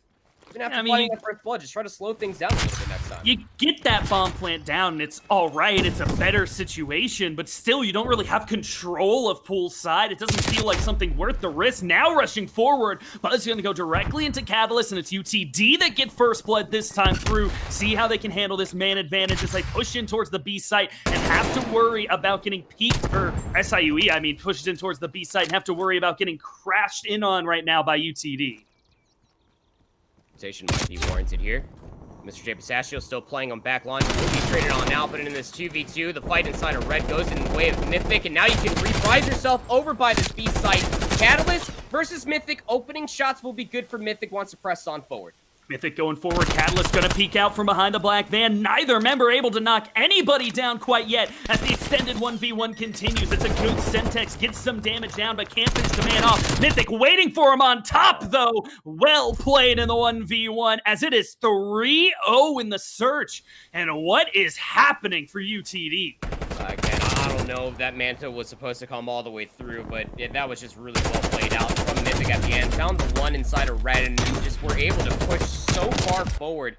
Speaker 2: Even after finding that first blood, just try to slow things down a little bit next time.
Speaker 1: You get that bomb plant down, and it's all right. It's a better situation, but still, you don't really have control of Pool's side. It doesn't feel like something worth the risk. Now rushing forward, Buzz is going to go directly into Catalyst, and it's UTD that get first blood this time through. See how they can handle this man advantage as they push in towards the B site and have to worry about getting peeked, or SIUE, I mean, pushes in towards the B site and have to worry about getting crashed in on right now by UTD.
Speaker 2: Might be warranted here. Mr. J. Pistachio still playing on back launch. Will be traded on now, but in this 2v2, the fight inside of Red goes in the way of Mythic, and now you can reprise yourself over by this B site. Catalyst versus Mythic. Opening shots will be good for Mythic once to press on forward.
Speaker 1: Mythic going forward, Catalyst gonna peek out from behind the black van. Neither member able to knock anybody down quite yet as the extended 1v1 continues. It's a good Semtex, gets some damage down, but can't finish the man off. Mythic waiting for him on top, though. Well played in the 1v1 as it is 3-0 in the search. And what is happening for UTD?
Speaker 2: Again, I don't know if that Manta was supposed to come all the way through, but that was just really well played out from Mythic at the end. Found the one inside of Red, and just were able to push so far forward.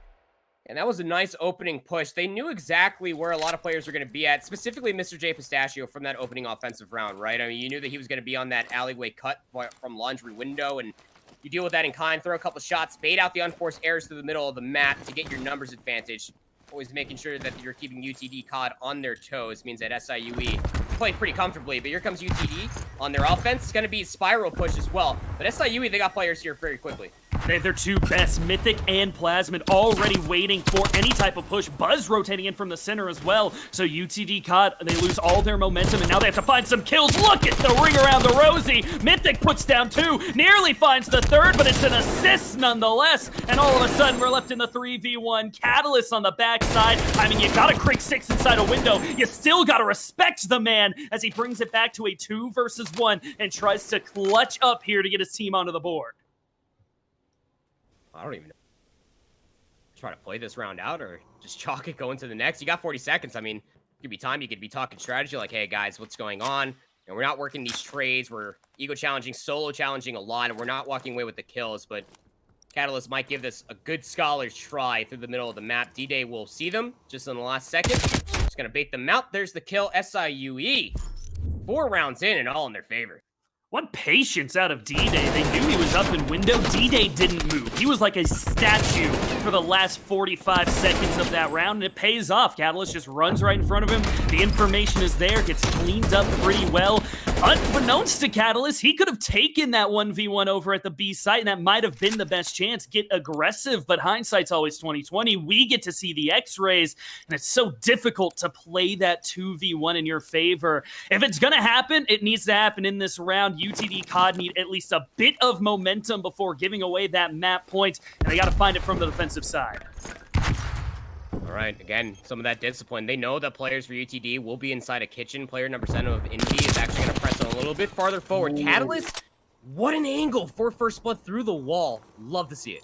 Speaker 2: And that was a nice opening push. They knew exactly where a lot of players were going to be at, specifically Mr. J. Pistachio from that opening offensive round, right? I mean, you knew that he was going to be on that alleyway cut from laundry window, and you deal with that in kind, throw a couple shots, bait out the unforced errors through the middle of the map to get your numbers advantage. Always making sure that you're keeping UTD COD on their toes means that SIUE played pretty comfortably, but here comes UTD on their offense. It's going to be a spiral push as well, but SIUE, they got players here very quickly.
Speaker 1: They have their 2 best, Mythic and Plasmid, already waiting for any type of push. Buzz rotating in from the center as well. So UTD COD, they lose all their momentum, and now they have to find some kills. Look at the ring around the rosy. Mythic puts down 2, nearly finds the 3rd, but it's an assist nonetheless. And all of a sudden, we're left in the 3v1. Catalyst on the backside. I mean, you got a Crick 6 inside a window. You still got to respect the man as he brings it back to a 2 versus 1 and tries to clutch up here to get his team onto the board.
Speaker 2: I don't even know. Try to play this round out or just chalk it going to the next. You got 40 seconds. I mean, it could be time. You could be talking strategy like, hey, guys, what's going on? And we're not working these trades. We're ego challenging, solo challenging a lot, and we're not walking away with the kills. But Catalyst might give this a good scholar's try through the middle of the map. D-Day will see them just in the last second. Just going to bait them out. There's the kill. SIUE. 4 rounds in and all in their favor.
Speaker 1: What patience out of D-Day. They knew he was up in window. D-Day didn't move. He was like a statue for the last 45 seconds of that round, and it pays off. Catalyst just runs right in front of him. The information is there, gets cleaned up pretty well. Unbeknownst to Catalyst, he could have taken that 1v1 over at the B site, and that might have been the best chance. Get aggressive, but hindsight's always 20/20. We get to see the X-rays, and it's so difficult to play that 2v1 in your favor. If it's going to happen, it needs to happen in this round. UTD COD need at least a bit of momentum before giving away that map point, and they got to find it from the defensive side.
Speaker 2: All right, again, some of that discipline. They know that players for UTD will be inside a kitchen. Player number 7 of Indy is actually going to press on a little bit farther forward. Catalyst What an angle for first blood through the wall. Love to see it.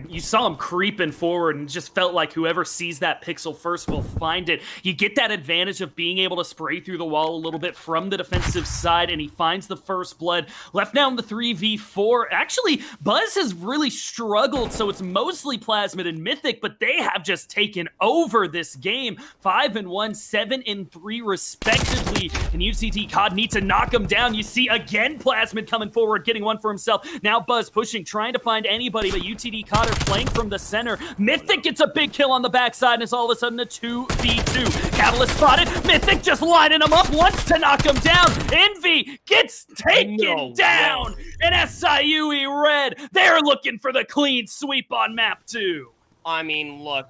Speaker 1: You saw him creeping forward and just felt like whoever sees that pixel first will find it. You get that advantage of being able to spray through the wall a little bit from the defensive side, and he finds the first blood. Left now in the 3v4. Actually, Buzz has really struggled, so it's mostly Plasmid and Mythic, but they have just taken over this game. 5-1, 7-3 respectively, and UTD COD need to knock him down. You see again Plasmid coming forward, getting one for himself. Now Buzz pushing, trying to find anybody, but UTD COD are playing from the center. Mythic gets a big kill on the backside, and it's all of a sudden a 2v2. Catalyst spotted. Mythic just lining him up, wants to knock him down. Envy gets taken down. And SIUE Red, they're looking for the clean sweep on map 2.
Speaker 2: I mean, look,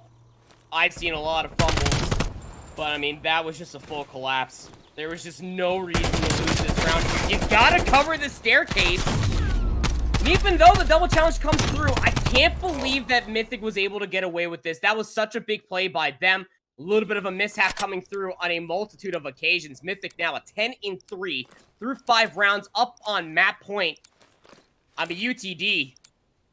Speaker 2: I've seen a lot of fumbles, but I mean, that was just a full collapse. There was just no reason to lose this round. You gotta cover the staircase. Even though the double challenge comes through, I can't believe that Mythic was able to get away with this. That was such a big play by them. A little bit of a mishap coming through on a multitude of occasions. Mythic now a 10-3 through 5 rounds up on map point. I'm a UTD.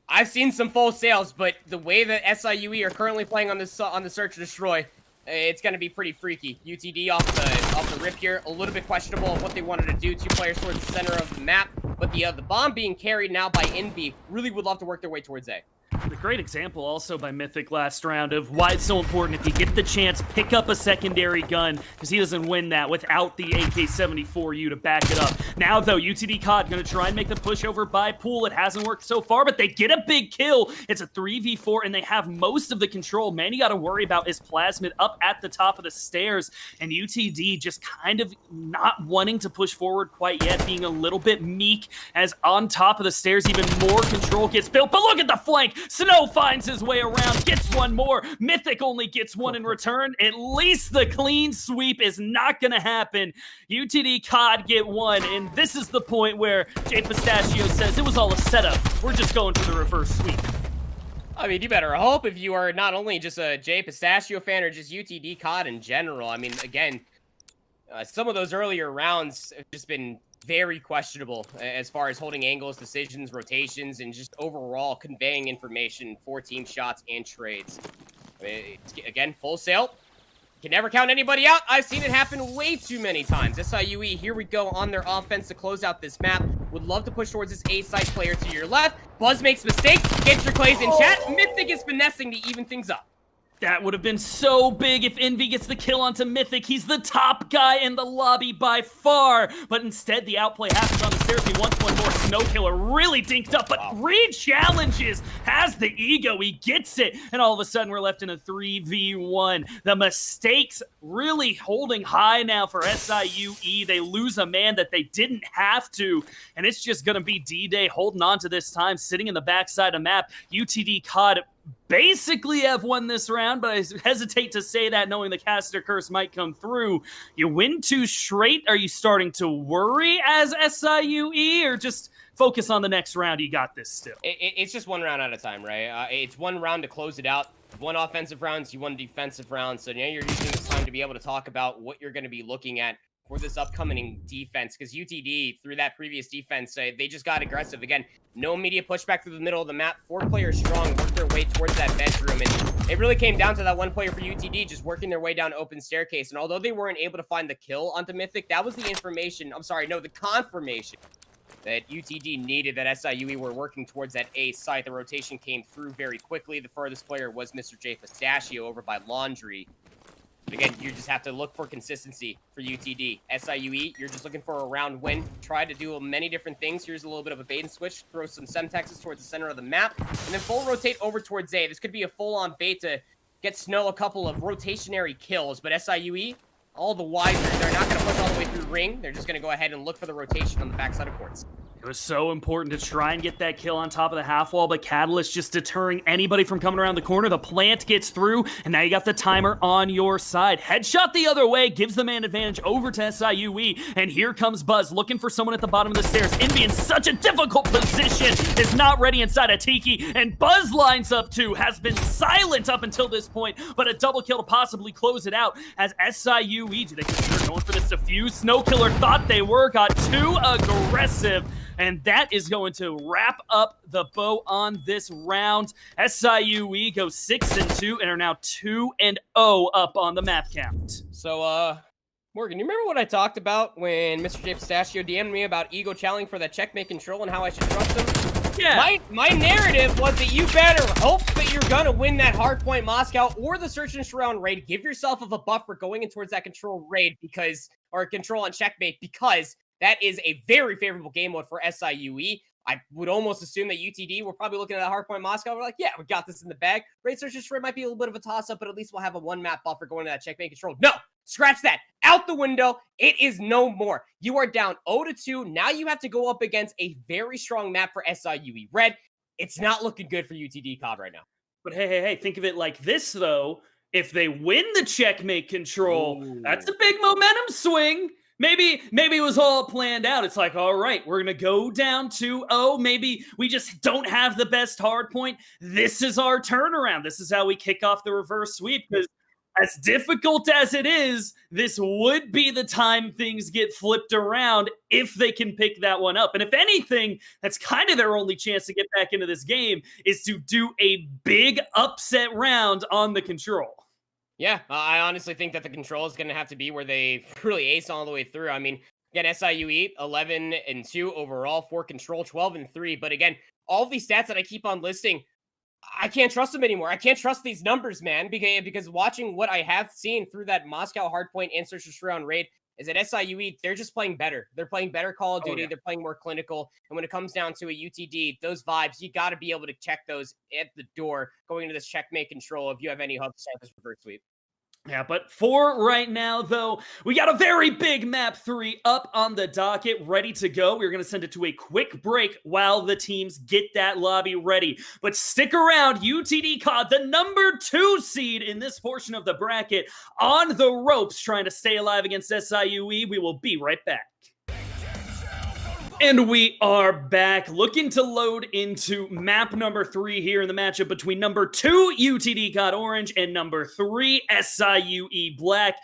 Speaker 2: I've seen some full sales, but the way that SIUE are currently playing on this on the Search and Destroy, it's going to be pretty freaky. UTD off the rip here, a little bit questionable of what they wanted to do. 2 players towards the center of the map, but the bomb being carried now by Envy really would love to work their way towards A.
Speaker 1: A great example also by Mythic last round of why it's so important if you get the chance, pick up a secondary gun, because he doesn't win that without the AK-74U to back it up. Now, though, UTD COD going to try and make the push over by Pool. It hasn't worked so far, but they get a big kill. It's a 3v4, and they have most of the control. Man, you got to worry about is Plasmid up at the top of the stairs, and UTD just kind of not wanting to push forward quite yet, being a little bit meek, as on top of the stairs, even more control gets built. But look at the flank! Snow finds his way around, gets one more. Mythic only gets one in return. At least the clean sweep is not going to happen. UTD COD get one, and this is the point where Jay Pistachio says it was all a setup. We're just going for the reverse sweep.
Speaker 2: I mean, you better hope if you are not only just a Jay Pistachio fan or just UTD COD in general. I mean, again, some of those earlier rounds have just been very questionable as far as holding angles, decisions, rotations, and just overall conveying information for team shots and trades. I mean, again, full sail. Can never count anybody out. I've seen it happen way too many times. SIUE, here we go on their offense to close out this map. Would love to push towards this A-side player to your left. Buzz makes mistakes. Get your plays in chat. Mythic is finessing to even things up.
Speaker 1: That would have been so big if Envy gets the kill onto Mythic. He's the top guy in the lobby by far. But instead, the outplay happens on the stairs. He wants one more. Snow Killer really dinked up, but re-challenges, has the ego. He gets it. And all of a sudden, we're left in a 3v1. The mistakes really holding high now for SIUE. They lose a man that they didn't have to. And it's just going to be D-Day holding on to this time, sitting in the backside of map. UTD COD basically have won this round, but I hesitate to say that knowing the caster curse might come through. You win 2 straight. Are you starting to worry as SIUE, or just focus on the next round? You got this still.
Speaker 2: It's just one round at a time, right? It's one round to close it out. 1 offensive rounds, you 1 defensive round. So now you're using this time to be able to talk about what you're going to be looking at for this upcoming defense, because UTD, through that previous defense, they just got aggressive. Again, no immediate pushback through the middle of the map. 4 players strong, worked their way towards that bedroom, and it really came down to that 1 player for UTD just working their way down open staircase. And although they weren't able to find the kill onto Mythic, that was the information, the confirmation that UTD needed, that SIUE were working towards that A site. The rotation came through very quickly. The furthest player was Mr. J Pistachio over by Laundry. But again, you just have to look for consistency for UTD. SIUE, you're just looking for a round win. Try to do many different things. Here's a little bit of a bait and switch. Throw some Semtexes towards the center of the map. And then full rotate over towards A. This could be a full-on bait to get Snow a couple of rotationary kills. But SIUE, all the wiser. They're not going to push all the way through ring. They're just going to go ahead and look for the rotation on the backside of courts.
Speaker 1: It was so important to try and get that kill on top of the half wall, but Catalyst just deterring anybody from coming around the corner. The plant gets through, and now you got the timer on your side. Headshot the other way, gives the man advantage over to SIUE, and here comes Buzz looking for someone at the bottom of the stairs. Envy in such a difficult position, is not ready inside a Tiki, and Buzz lines up too, has been silent up until this point, but a double kill to possibly close it out as SIUE, do they consider going for this defuse? Snow Killer thought they were, got too aggressive. And that is going to wrap up the bow on this round. SIUE go 6-2 and are now 2-0 up on the map count.
Speaker 2: So, Morgan, you remember what I talked about when Mr. J Pistachio DM'd me about Ego challenging for that checkmate control and how I should trust him?
Speaker 1: Yeah.
Speaker 2: My narrative was that you better hope that you're gonna win that Hardpoint Moscow or the Search and Surround raid. Give yourself a buffer going in towards that control raid or control on checkmate, because that is a very favorable game mode for SIUE. I would almost assume that UTD, we're probably looking at a Hardpoint Moscow. We're like, yeah, we got this in the bag. Raid Search and Surround might be a little bit of a toss-up, but at least we'll have a one-map buffer going to that checkmate control. No! Scratch that. Out the window. It is no more. You are down 0-2. Now you have to go up against a very strong map for SIUE Red. It's not looking good for UTD COD right now.
Speaker 1: But hey, think of it like this, though. If they win the checkmate control, that's a big momentum swing. Maybe it was all planned out. It's like, all right, we're going to go down 2-0. Maybe we just don't have the best hard point. This is our turnaround. This is how we kick off the reverse sweep, because as difficult as it is, this would be the time things get flipped around if they can pick that one up. And if anything, that's kind of their only chance to get back into this game, is to do a big upset round on the control.
Speaker 2: Yeah, I honestly think that the control is going to have to be where they really ace all the way through. I mean, again, SIUE 11-2 overall for control, 12-3. But again, all of these stats that I keep on listing, I can't trust them anymore. I can't trust these numbers, man, because watching what I have seen through that Moscow Hardpoint and Search and Surround raid is that SIUE, they're just playing better. They're playing better Call of Duty. They're playing more clinical. And when it comes down to a UTD, those vibes, you got to be able to check those at the door going into this checkmate control if you have any hopes to start this reverse sweep.
Speaker 1: Yeah, but for right now, though, we got a very big map 3 up on the docket, ready to go. We're going to send it to a quick break while the teams get that lobby ready. But stick around, UTD COD, the number 2 seed in this portion of the bracket, on the ropes, trying to stay alive against SIUE. We will be right back. And we are back, looking to load into map number 3 here in the matchup between number 2 UTD COD Orange and number 3 SIUE Black.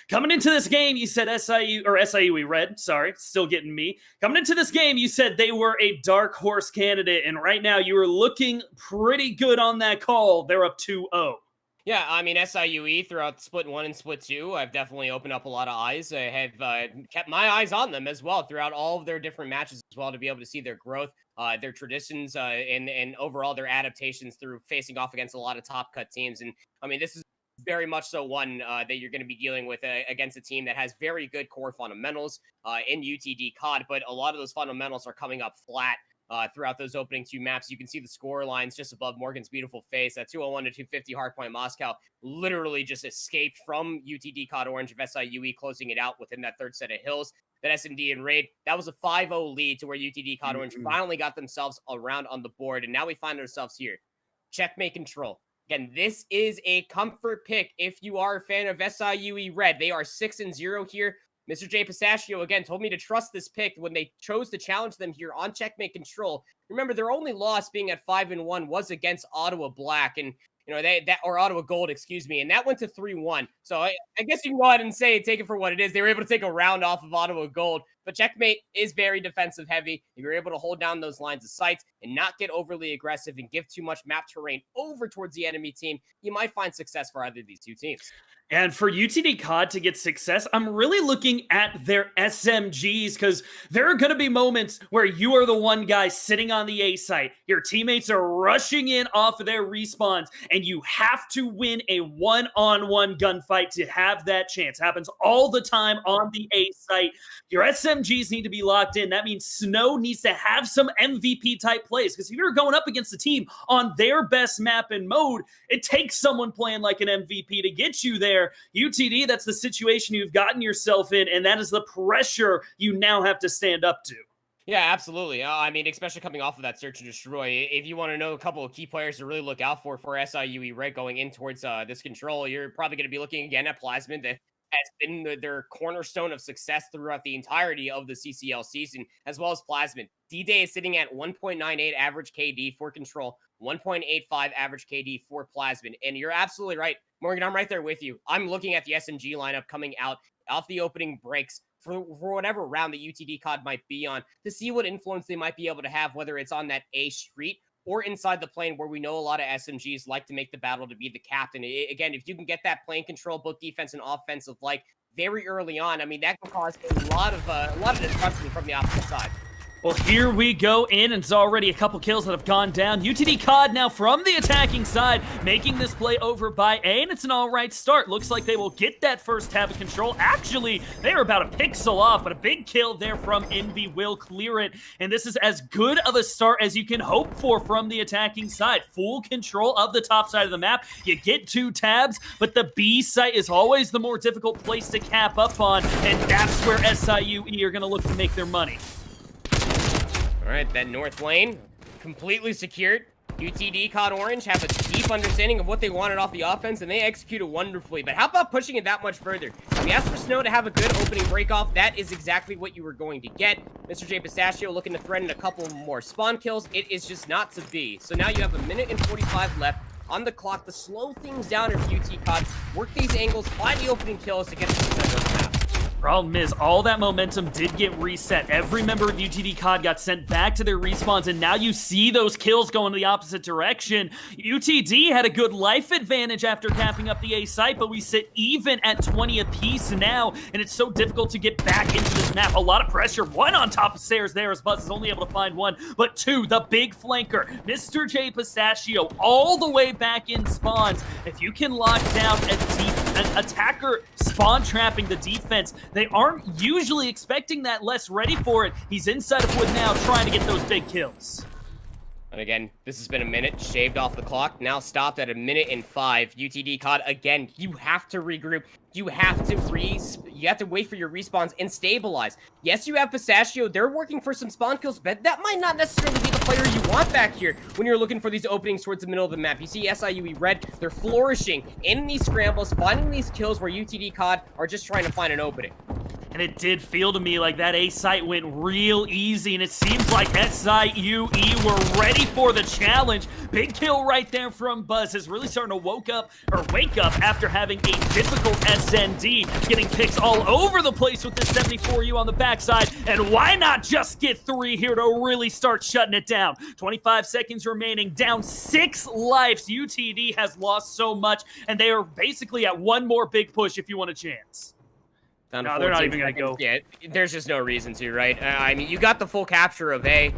Speaker 1: Coming into this game, you said SIUE Red, sorry, still getting me. Coming into this game, you said they were a dark horse candidate, and right now you are looking pretty good on that call. They're up 2-0.
Speaker 2: Yeah, I mean, SIUE throughout Split 1 and Split 2, I've definitely opened up a lot of eyes. I have kept my eyes on them as well throughout all of their different matches as well, to be able to see their growth, their traditions, and overall their adaptations through facing off against a lot of top-cut teams. And, I mean, this is very much so one that you're going to be dealing with against a team that has very good core fundamentals in UTD COD, but a lot of those fundamentals are coming up flat. Throughout those opening 2 maps. You can see the score lines just above Morgan's beautiful face. That 201 to 250 Hardpoint Moscow literally just escaped from UTD COD Orange of SIUE, closing it out within that third set of hills. That S&D and Raid, that was a 5-0 lead to where UTD COD Orange finally got themselves around on the board. And now we find ourselves here. Checkmate control. Again, this is a comfort pick if you are a fan of SIUE Red. They are 6-0 here. Mr. J Pistachio, again, told me to trust this pick when they chose to challenge them here on checkmate control. Remember, their only loss being at 5-1 was against Ottawa Black, and or Ottawa Gold, excuse me, and that went to 3-1. So I guess you can go ahead and take it for what it is. They were able to take a round off of Ottawa Gold, but checkmate is very defensive heavy. If you're able to hold down those lines of sight and not get overly aggressive and give too much map terrain over towards the enemy team, you might find success for either of these two teams.
Speaker 1: And for UTD COD to get success, I'm really looking at their SMGs, because there are going to be moments where you are the one guy sitting on the A site. Your teammates are rushing in off of their respawns, and you have to win a one-on-one gunfight to have that chance. Happens all the time on the A site. Your SMGs need to be locked in. That means Snow needs to have some MVP-type plays, because if you're going up against a team on their best map and mode, it takes someone playing like an MVP to get you there. UTD, that's the situation you've gotten yourself in, and that is the pressure you now have to stand up to.
Speaker 2: Yeah, absolutely. I mean, especially coming off of that search and destroy. If you want to know a couple of key players to really look out for SIUE Red going in towards this control, you're probably going to be looking again at Plasmid, that has been their cornerstone of success throughout the entirety of the CCL season, as well as Plasmid. D-Day is sitting at 1.98 average KD for control, 1.85 average KD for Plasmid. And you're absolutely right, Morgan, I'm right there with you. I'm looking at the SMG lineup coming out off the opening breaks for whatever round that UTD COD might be on, to see what influence they might be able to have, whether it's on that A street or inside the plane, where we know a lot of SMGs like to make the battle to be the captain. Again, if you can get that plane control, both defense and offensive, like very early on, I mean, that can cause a lot of disruption from the opposite side.
Speaker 1: Well, here we go in, and it's already a couple kills that have gone down. UTD COD now from the attacking side, making this play over by A, and it's an all right start. Looks like they will get that first tab of control. Actually, they are about a pixel off, but a big kill there from Envy will clear it, and this is as good of a start as you can hope for from the attacking side. Full control of the top side of the map. You get 2 tabs, but the B site is always the more difficult place to cap up on, and that's where SIUE are going to look to make their money.
Speaker 2: All right, that north lane, completely secured. UTD COD Orange have a deep understanding of what they wanted off the offense, and they executed wonderfully. But how about pushing it that much further? We asked for Snow to have a good opening break-off. That is exactly what you were going to get. Mr. J Pistachio looking to threaten a couple more spawn kills. It is just not to be. So now you have 1 minute and 45 left on the clock to slow things down if UT COD, work these angles, find the opening kills to get to the center of the map.
Speaker 1: Problem is, all that momentum did get reset. Every member of UTD COD got sent back to their respawns, and now you see those kills go in the opposite direction. UTD had a good life advantage after capping up the A site, but we sit even at 20 apiece now, and it's so difficult to get back into this map. A lot of pressure. 1 on top of stairs there as Buzz is only able to find 1, but 2, the big flanker, Mr. J Pistachio, all the way back in spawns. If you can lock down an attacker spawn trapping the defense, they aren't usually expecting that, less ready for it. He's inside of wood now, trying to get those big kills.
Speaker 2: And again, this has been a minute shaved off the clock, now stopped at 1 minute and 5. UTD COD, again, you have to regroup. You have to wait for your respawns and stabilize. Yes, you have Pistachio. They're working for some spawn kills, but that might not necessarily be the player you want back here when you're looking for these openings towards the middle of the map. You see SIUE Red, they're flourishing in these scrambles, finding these kills where UTD COD are just trying to find an opening.
Speaker 1: And it did feel to me like that A site went real easy, and it seems like SIUE were ready for the challenge. Big kill right there from Buzz is really starting to wake up after having a difficult SND, getting picks all over the place with this 74U on the backside. And why not just get 3 here to really start shutting it down? 25 seconds remaining, down 6 lives. UTD has lost so much, and they are basically at 1 more big push if you want a chance.
Speaker 2: No,
Speaker 1: they're not even going to go.
Speaker 2: Yeah, there's just no reason to, right? I mean, you got the full capture of A. And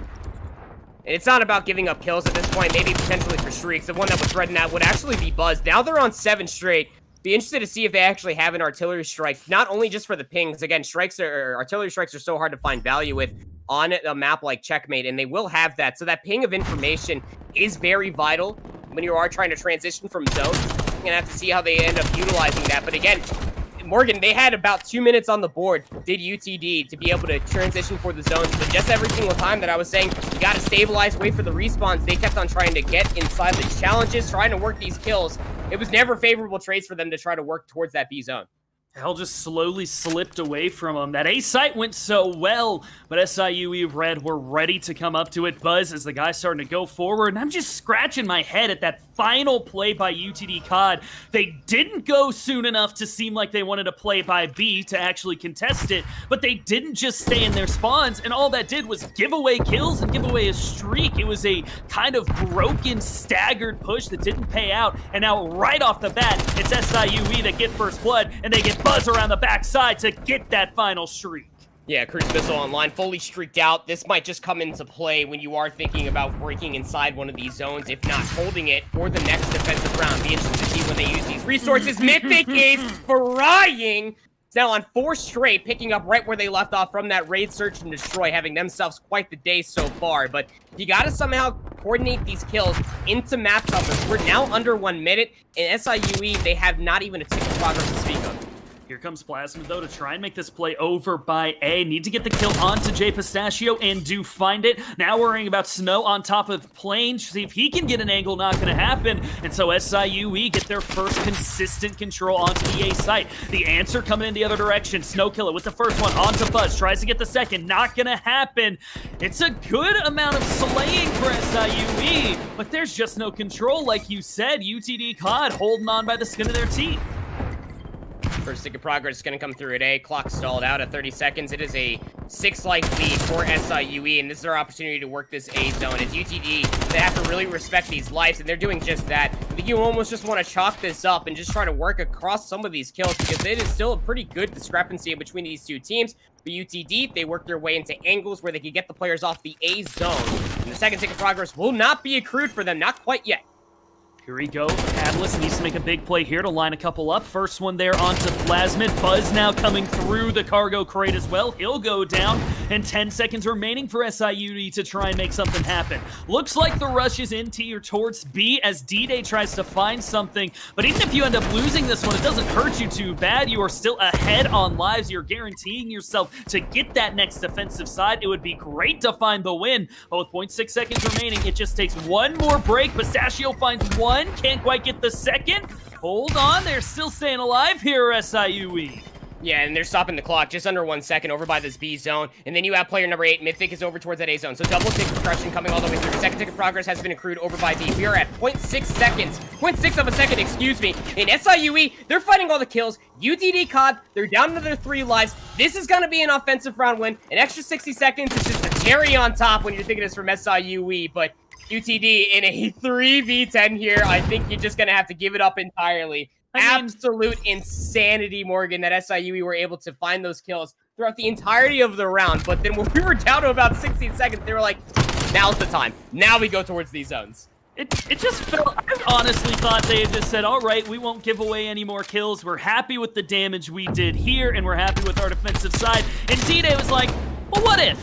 Speaker 2: it's not about giving up kills at this point, maybe potentially for streaks. The one that was threatened that would actually be Buzz. Now they're on 7 straight. Be interested to see if they actually have an artillery strike, not only just for the pings. Again, artillery strikes are so hard to find value with on a map like Checkmate, and they will have that. So that ping of information is very vital when you are trying to transition from zones. You're going to have to see how they end up utilizing that. But again, Morgan, they had about 2 minutes on the board, did UTD, to be able to transition for the zones. But just every single time that I was saying, you got to stabilize, wait for the respawns, they kept on trying to get inside the challenges, trying to work these kills. It was never favorable trades for them to try to work towards that B zone.
Speaker 1: Hell just slowly slipped away from him. That A site went so well, but SIUE Red were ready to come up to it. Buzz as the guy starting to go forward, and I'm just scratching my head at that final play by UTD COD. They didn't go soon enough to seem like they wanted to play by B to actually contest it, but they didn't just stay in their spawns, and all that did was give away kills and give away a streak. It was a kind of broken, staggered push that didn't pay out, and now right off the bat, it's SIUE that get first blood, and they get Buzz around the backside to get that final streak.
Speaker 2: Yeah, Cruise Missile online, fully streaked out. This might just come into play when you are thinking about breaking inside one of these zones, if not holding it for the next defensive round. Be interested to see when they use these resources. Mythic is frying. It's now on 4 straight, picking up right where they left off from that raid, search, and destroy, having themselves quite the day so far. But you got to somehow coordinate these kills into map coverage. We're now under 1 minute, and SIUE, they have not even a tick of progress to speak of.
Speaker 1: Here comes Plasmid, though, to try and make this play over by A. Need to get the kill onto J Pistachio, and do find it. Now worrying about Snow on top of the plane. See if he can get an angle, not going to happen. And so SIUE get their first consistent control onto the A site. The answer coming in the other direction. Snow Killer with the first one onto Buzz. Tries to get the second. Not going to happen. It's a good amount of slaying for SIUE, but there's just no control, like you said. UTD COD holding on by the skin of their teeth.
Speaker 2: First stick of progress is going to come through at A. Clock stalled out at 30 seconds. It is a 6-life lead for SIUE, and this is our opportunity to work this A zone. As UTD, they have to really respect these lives, and they're doing just that. I think you almost just want to chalk this up and just try to work across some of these kills, because it is still a pretty good discrepancy between these two teams. For UTD, they work their way into angles where they can get the players off the A zone. And the second stick of progress will not be accrued for them, not quite yet.
Speaker 1: Here we go. Catalyst needs to make a big play here to line a couple up. First one there onto Plasmid. Buzz now coming through the cargo crate as well. He'll go down, and 10 seconds remaining for SIUE to try and make something happen. Looks like the rush is in T or towards B as D-Day tries to find something. But even if you end up losing this one, it doesn't hurt you too bad. You are still ahead on lives. You're guaranteeing yourself to get that next defensive side. It would be great to find the win. But with 0.6 seconds remaining, it just takes one more break. Pistachio finds one. Can't quite get the second. Hold on, they're still staying alive here, SIUE.
Speaker 2: Yeah, and they're stopping the clock just under 1 second over by this B zone. And then you have player number 8, Mythic is over towards that A zone. So double tick progression coming all the way through. Second tick of progress has been accrued over by B. We are at 0.6 seconds. 0.6 of a second, excuse me. In SIUE, they're fighting all the kills. UTD COD, they're down to their 3 lives. This is going to be an offensive round win. An extra 60 seconds is just a cherry on top when you're thinking this from SIUE. But UTD in a 3v10 here, I think you're just going to have to give it up entirely. Absolute insanity, Morgan, that SIUE were able to find those kills throughout the entirety of the round. But then when we were down to about 16 seconds, they were like, now's the time. Now we go towards these zones.
Speaker 1: It just felt, I honestly thought they had just said, all right, we won't give away any more kills. We're happy with the damage we did here, and we're happy with our defensive side. And D-Day was like, well, what if?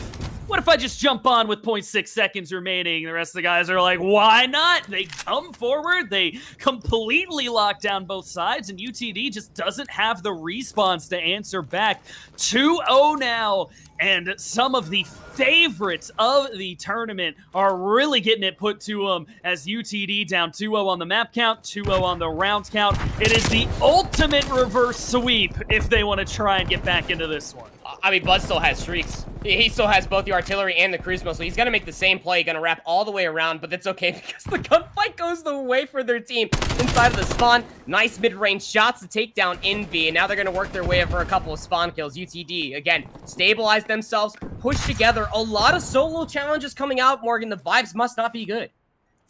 Speaker 1: What if I just jump on with 0.6 seconds remaining? The rest of the guys are like, why not? They come forward. They completely lock down both sides, and UTD just doesn't have the response to answer back. 2-0 now, and some of the favorites of the tournament are really getting it put to them as UTD down 2-0 on the map count, 2-0 on the rounds count. It is the ultimate reverse sweep if they want to try and get back into this one.
Speaker 2: I mean, Buzz still has streaks. He still has both the artillery and the cruise missile, so he's going to make the same play, going to wrap all the way around, but that's okay because the gunfight goes the way for their team inside of the spawn. Nice mid-range shots to take down Envy, and now they're going to work their way up for a couple of spawn kills. UTD, again, stabilize themselves, push together. A lot of solo challenges coming out, Morgan. The vibes must not be good.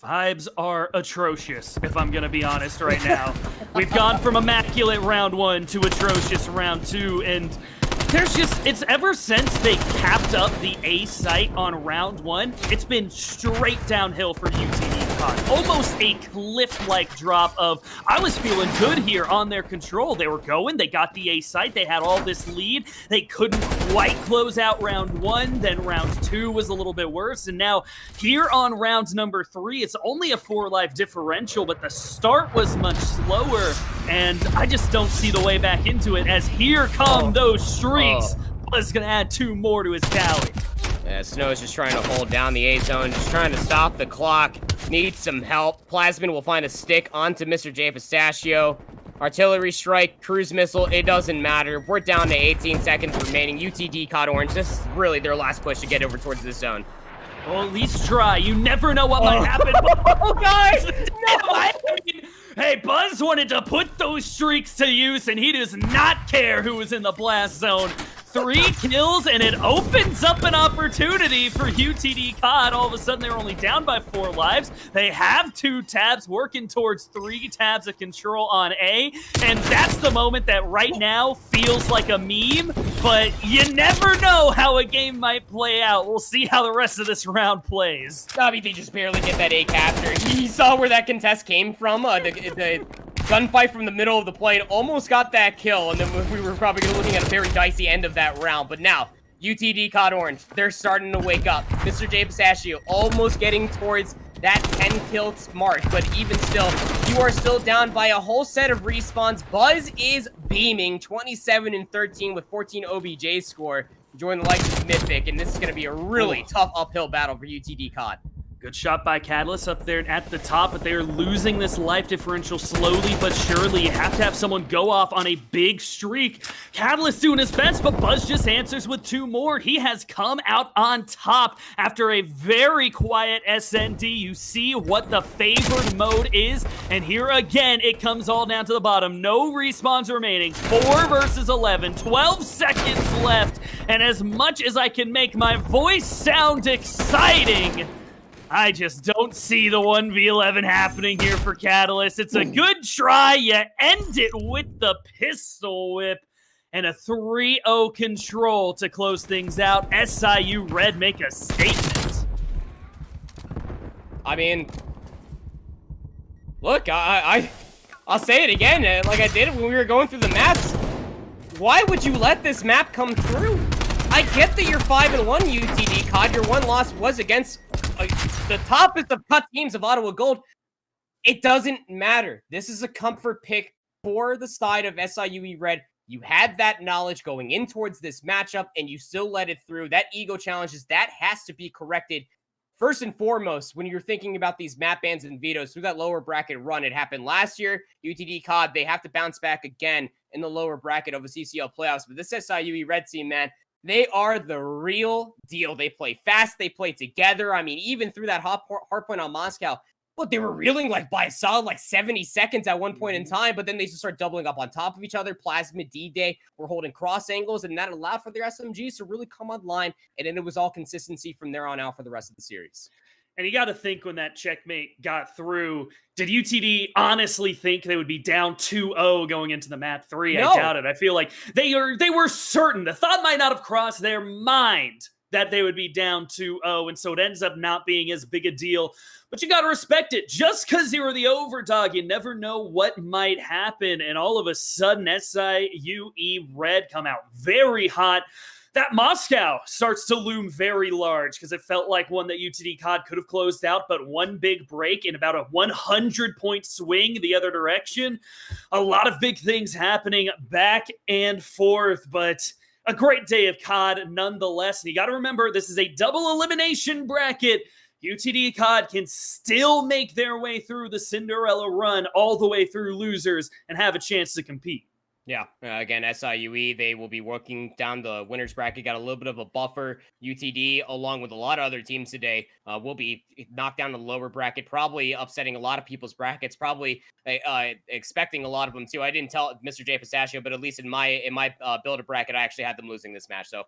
Speaker 1: Vibes are atrocious, if I'm going to be honest right now. We've gone from immaculate round 1 to atrocious round 2, and there's just, it's ever since they capped up the A site on round 1, it's been straight downhill for UTD COD. Almost a cliff-like drop of, I was feeling good here on their control. They were going, they got the A site, they had all this lead. They couldn't quite close out round 1, then round 2 was a little bit worse, and now here on round number 3, it's only a 4-life differential, but the start was much slower, and I just don't see the way back into it as here come those streaks. Buzz gonna add 2 more to his tally.
Speaker 2: Yeah, Snow's just trying to hold down the A zone, just trying to stop the clock. Needs some help. Plasmid will find a stick onto Mr. J Pistachio. Artillery strike, cruise missile, it doesn't matter. We're down to 18 seconds remaining. UTD caught orange. This is really their last push to get over towards this zone.
Speaker 1: Well, at least try. You never know what might happen.
Speaker 2: Oh, guys! No!
Speaker 1: I mean, hey, Buzz wanted to put those streaks to use, and he does not care who was in the blast zone. 3 kills, and it opens up an opportunity for UTD COD. All of a sudden, they're only down by 4 lives. They have 2 tabs, working towards 3 tabs of control on A, and that's the moment that right now feels like a meme, but you never know how a game might play out. We'll see how the rest of this round plays.
Speaker 2: I mean, they just barely get that A capture. He saw where that contest came from. The gunfight from the middle of the plane almost got that kill, and then we were probably looking at a very dicey end of that round. But now, UTD caught orange. They're starting to wake up. Mr. J Pistachio almost getting towards that 10-kill mark, but even still, you are still down by a whole set of respawns. Buzz is beaming, 27-13 with 14 OBJ score. Join the likes of Mythic, and this is going to be a really tough uphill battle for UTD COD.
Speaker 1: Good shot by Catalyst up there at the top, but they are losing this life differential slowly but surely. You have to have someone go off on a big streak. Catalyst doing his best, but Buzz just answers with 2 more. He has come out on top after a very quiet SND. You see what the favored mode is, and here again, it comes all down to the bottom. No respawns remaining. 4 versus 11, 12 seconds left, and as much as I can make my voice sound exciting, I just don't see the 1v11 happening here for Catalyst. It's a good try. You end it with the pistol whip and a 3-0 control to close things out. SIU Red make a statement.
Speaker 2: I mean, look, I'll say it again, like I did when we were going through the maps. Why would you let this map come through? I get that you're 5-1 UTD, COD. Your 1 loss was against the toughest of cut teams of Ottawa Gold. It doesn't matter. This is a comfort pick for the side of SIUE Red. You had that knowledge going in towards this matchup, and you still let it through. That ego challenges, that has to be corrected. First and foremost, when you're thinking about these map bans and vetoes through that lower bracket run, it happened last year. UTD COD, they have to bounce back again in the lower bracket of a CCL playoffs. But this SIUE Red team, man, they are the real deal. They play fast. They play together. I mean, even through that hard point on Moscow, look, they were reeling like by a solid 70 seconds at one point in time, but then they just start doubling up on top of each other. Plasmid, D-Day were holding cross angles, and that allowed for their SMGs to really come online, and then it was all consistency from there on out for the rest of the series.
Speaker 1: And you got to think when that checkmate got through, did UTD honestly think they would be down 2-0 going into the map 3?
Speaker 2: No.
Speaker 1: I doubt it. I feel like they were certain. The thought might not have crossed their mind that they would be down 2-0, and so it ends up not being as big a deal. But you got to respect it. Just because you were the overdog, you never know what might happen. And all of a sudden, SIUE Red come out very hot. That Moscow starts to loom very large because it felt like one that UTD COD could have closed out, but one big break in about a 100-point swing the other direction. A lot of big things happening back and forth, but a great day of COD nonetheless. And you got to remember, this is a double elimination bracket. UTD COD can still make their way through the Cinderella run all the way through losers and have a chance to compete.
Speaker 2: Yeah, again, SIUE, they will be working down the winners bracket, got a little bit of a buffer. UTD, along with a lot of other teams today, will be knocked down to the lower bracket, probably upsetting a lot of people's brackets, probably expecting a lot of them too. I didn't tell Mr. J Pistachio, but at least in my builder bracket, I actually had them losing this match, so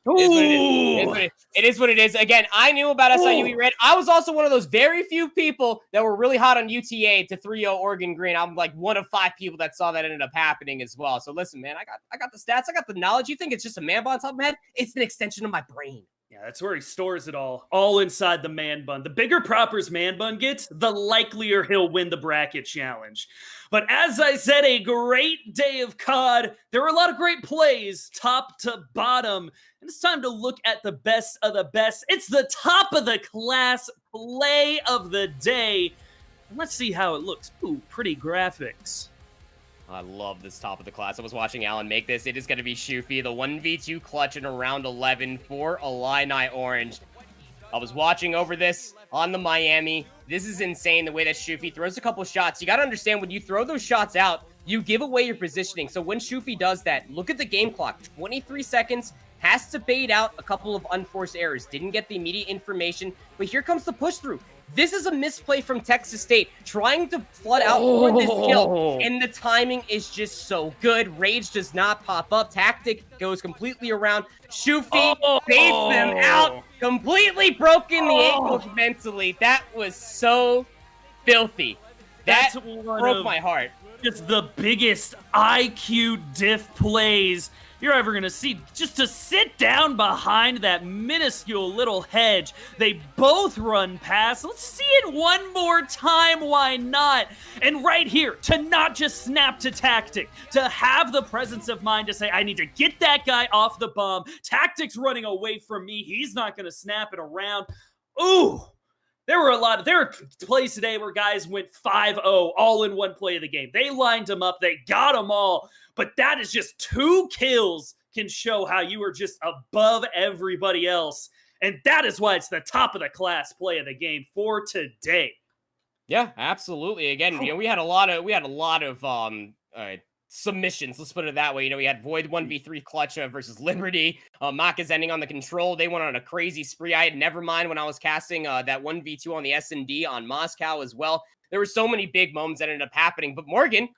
Speaker 2: it is what it is. Again, I knew about SIUE Red. I was also one of those very few people that were really hot on UTA to 3-0 Oregon Green. I'm like one of 5 people that saw that ended up happening as well. So listen, man, I got the stats. I got the knowledge. You think it's just a man bun on top of my head? It's an extension of my brain.
Speaker 1: Yeah, that's where he stores it all inside the man bun. The bigger Proper's man bun gets, the likelier he'll win the bracket challenge. But as I said, a great day of COD. There were a lot of great plays, top to bottom. And it's time to look at the best of the best. It's the top of the class play of the day. And let's see how it looks. Ooh, pretty graphics.
Speaker 2: I love this top of the class. I was watching Alan make this. It is going to be Shoofy, the 1v2 clutch in around 11 for Illini Orange. I was watching over this on the Miami. This is insane, the way that Shoofy throws a couple shots. You got to understand, when you throw those shots out, you give away your positioning. So when Shoofy does that, look at the game clock. 23 seconds, has to bait out a couple of unforced errors. Didn't get the immediate information, but here comes the push through. This is a misplay from Texas State, trying to flood out for this kill, and the timing is just so good. Rage does not pop up. Tactic goes completely around. Shoofy baits them out, completely broken the ankle mentally. That was so filthy. That broke my heart.
Speaker 1: Just the biggest IQ diff plays you're ever going to see. Just to sit down behind that minuscule little hedge. They both run past. Let's see it one more time. Why not? And right here, to not just snap to Tactic, to have the presence of mind to say, I need to get that guy off the bomb. Tactic's running away from me. He's not going to snap it around. Ooh. There were plays today where guys went 5-0 all in one play of the game. They lined them up. They got them all. But that is just 2 kills can show how you are just above everybody else. And that is why it's the top of the class play of the game for today.
Speaker 2: Yeah, absolutely. Again, we had a lot of submissions. Let's put it that way. We had Void 1v3 Clutch versus Liberty. Maka's ending on the control. They went on a crazy spree. I had never mind when I was casting that 1v2 on the S&D on Moscow as well. There were so many big moments that ended up happening. But Morgan,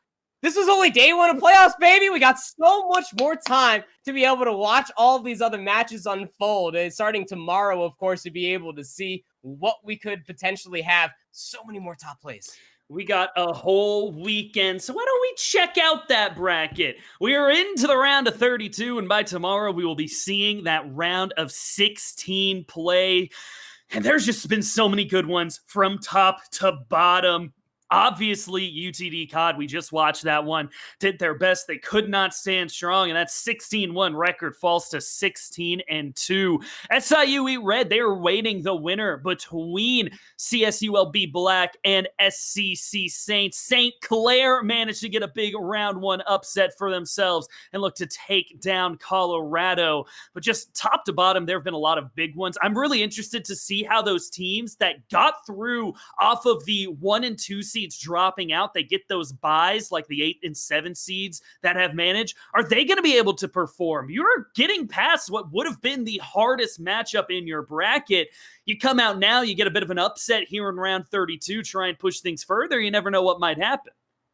Speaker 2: this was only day one of playoffs, baby. We got so much more time to be able to watch all of these other matches unfold. And starting tomorrow, of course, to be able to see what we could potentially have. So many more top plays.
Speaker 1: We got a whole weekend, so why don't we check out that bracket? We are into the round of 32, and by tomorrow we will be seeing that round of 16 play. And there's just been so many good ones from top to bottom. Obviously, UTD COD, we just watched that one, did their best. They could not stand strong, and that 16-1 record falls to 16-2. SIUE Red, they are waiting the winner between CSULB Black and SCC Saints. St. Clair managed to get a big round one upset for themselves and look to take down Colorado. But just top to bottom, there have been a lot of big ones. I'm really interested to see how those teams that got through off of the 1 and 2 seeds dropping out, they get those buys like the 8 and 7 seeds that have managed. Are they going to be able to perform? You're getting past what would have been the hardest matchup in your bracket. You come out now, you get a bit of an upset here in round 32, try and push things further. You never know what might happen.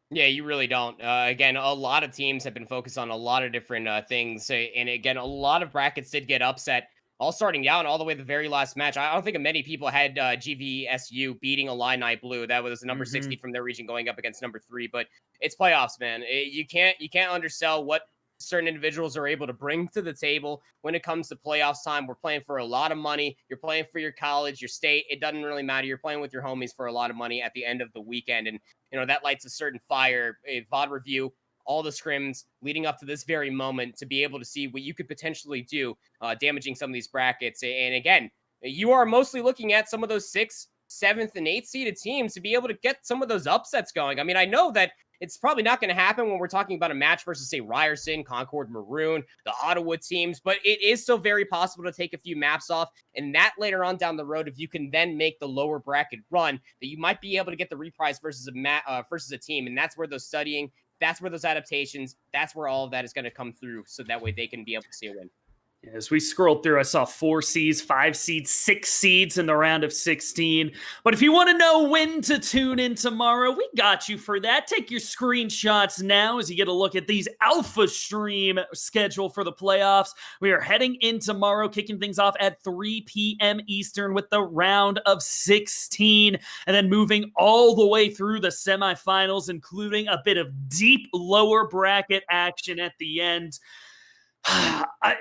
Speaker 2: Yeah, you really don't. Again, a lot of teams have been focused on a lot of different things. And again, a lot of brackets did get upset. All starting down all the way to the very last match. I don't think many people had GVSU beating Illini Blue. That was number 60 from their region going up against number 3. But it's playoffs, man. You can't undersell what certain individuals are able to bring to the table when it comes to playoffs time. We're playing for a lot of money. You're playing for your college, your state. It doesn't really matter. You're playing with your homies for a lot of money at the end of the weekend. And, that lights a certain fire. A VOD review, all the scrims leading up to this very moment to be able to see what you could potentially do, damaging some of these brackets. And again, you are mostly looking at some of those 6th, 7th, and 8th seeded teams to be able to get some of those upsets going. I mean, I know that it's probably not going to happen when we're talking about a match versus, say, Ryerson, Concord, Maroon, the Ottawa teams, but it is still very possible to take a few maps off. And that later on down the road, if you can then make the lower bracket run, that you might be able to get the reprise versus a team. And that's where those studying, that's where those adaptations, that's where all of that is going to come through. So that way they can be able to see a win.
Speaker 1: As we scrolled through, I saw 4 seeds, 5 seeds, 6 seeds in the round of 16. But if you want to know when to tune in tomorrow, we got you for that. Take your screenshots now as you get a look at these Alpha Stream schedule for the playoffs. We are heading in tomorrow, kicking things off at 3 p.m. Eastern with the round of 16, and then moving all the way through the semifinals, including a bit of deep lower bracket action at the end.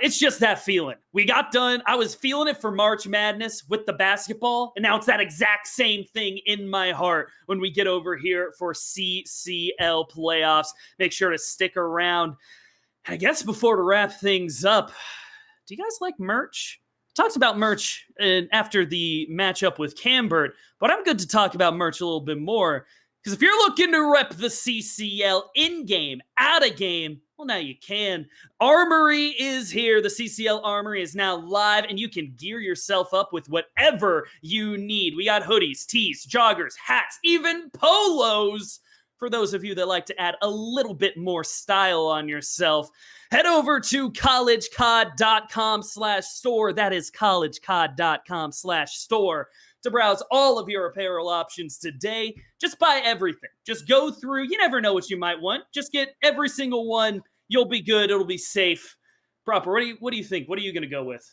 Speaker 1: It's just that feeling. We got done. I was feeling it for March Madness with the basketball, and now it's that exact same thing in my heart when we get over here for CCL playoffs. Make sure to stick around. I guess before to wrap things up, do you guys like merch? Talked about merch after the matchup with Cambert, but I'm good to talk about merch a little bit more, because if you're looking to rep the CCL in-game, out-of-game, well, now you can. Armory is here. The CCL Armory is now live, and you can gear yourself up with whatever you need. We got hoodies, tees, joggers, hats, even polos for those of you that like to add a little bit more style on yourself. Head over to collegecod.com/store. That is collegecod.com/store to browse all of your apparel options today. Just buy everything. Just go through. You never know what you might want. Just get every single one. You'll be good. It'll be safe. Proper. What do you think? What are you going to go with?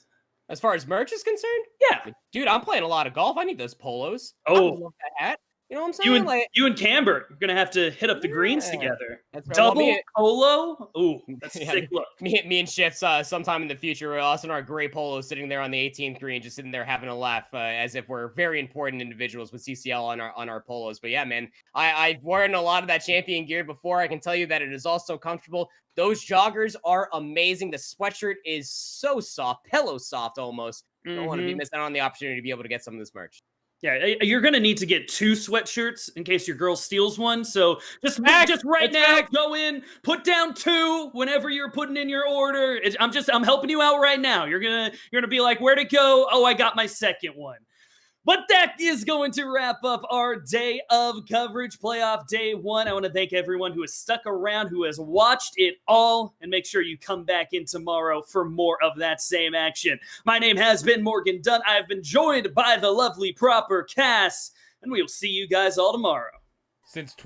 Speaker 2: As far as merch is concerned?
Speaker 1: Yeah.
Speaker 2: Dude, I'm playing a lot of golf. I need those polos.
Speaker 1: Oh.
Speaker 2: I love that hat. You know what I'm saying?
Speaker 1: You and Cambert are going to have to hit up the greens together.
Speaker 2: That's right.
Speaker 1: Double polo? Ooh, that's a sick look.
Speaker 2: Me and Shifts, sometime in the future, we're also in our gray polo sitting there on the 18th green, just sitting there having a laugh as if we're very important individuals with CCL on our polos. But yeah, man, I've worn a lot of that champion gear before. I can tell you that it is also comfortable. Those joggers are amazing. The sweatshirt is so soft, pillow soft almost. Don't want to be missing out on the opportunity to be able to get some of this merch.
Speaker 1: Yeah, you're gonna need to get 2 sweatshirts in case your girl steals one. So just right
Speaker 2: It's
Speaker 1: now,
Speaker 2: facts.
Speaker 1: go in, put down 2 whenever you're putting in your order. I'm helping you out right now. You're gonna be like, where to go? Oh, I got my second one. But that is going to wrap up our day of coverage, playoff day 1. I want to thank everyone who has stuck around, who has watched it all, and make sure you come back in tomorrow for more of that same action. My name has been Morgan Dunn. I have been joined by the lovely proper Cass, and we'll see you guys all tomorrow.
Speaker 3: Since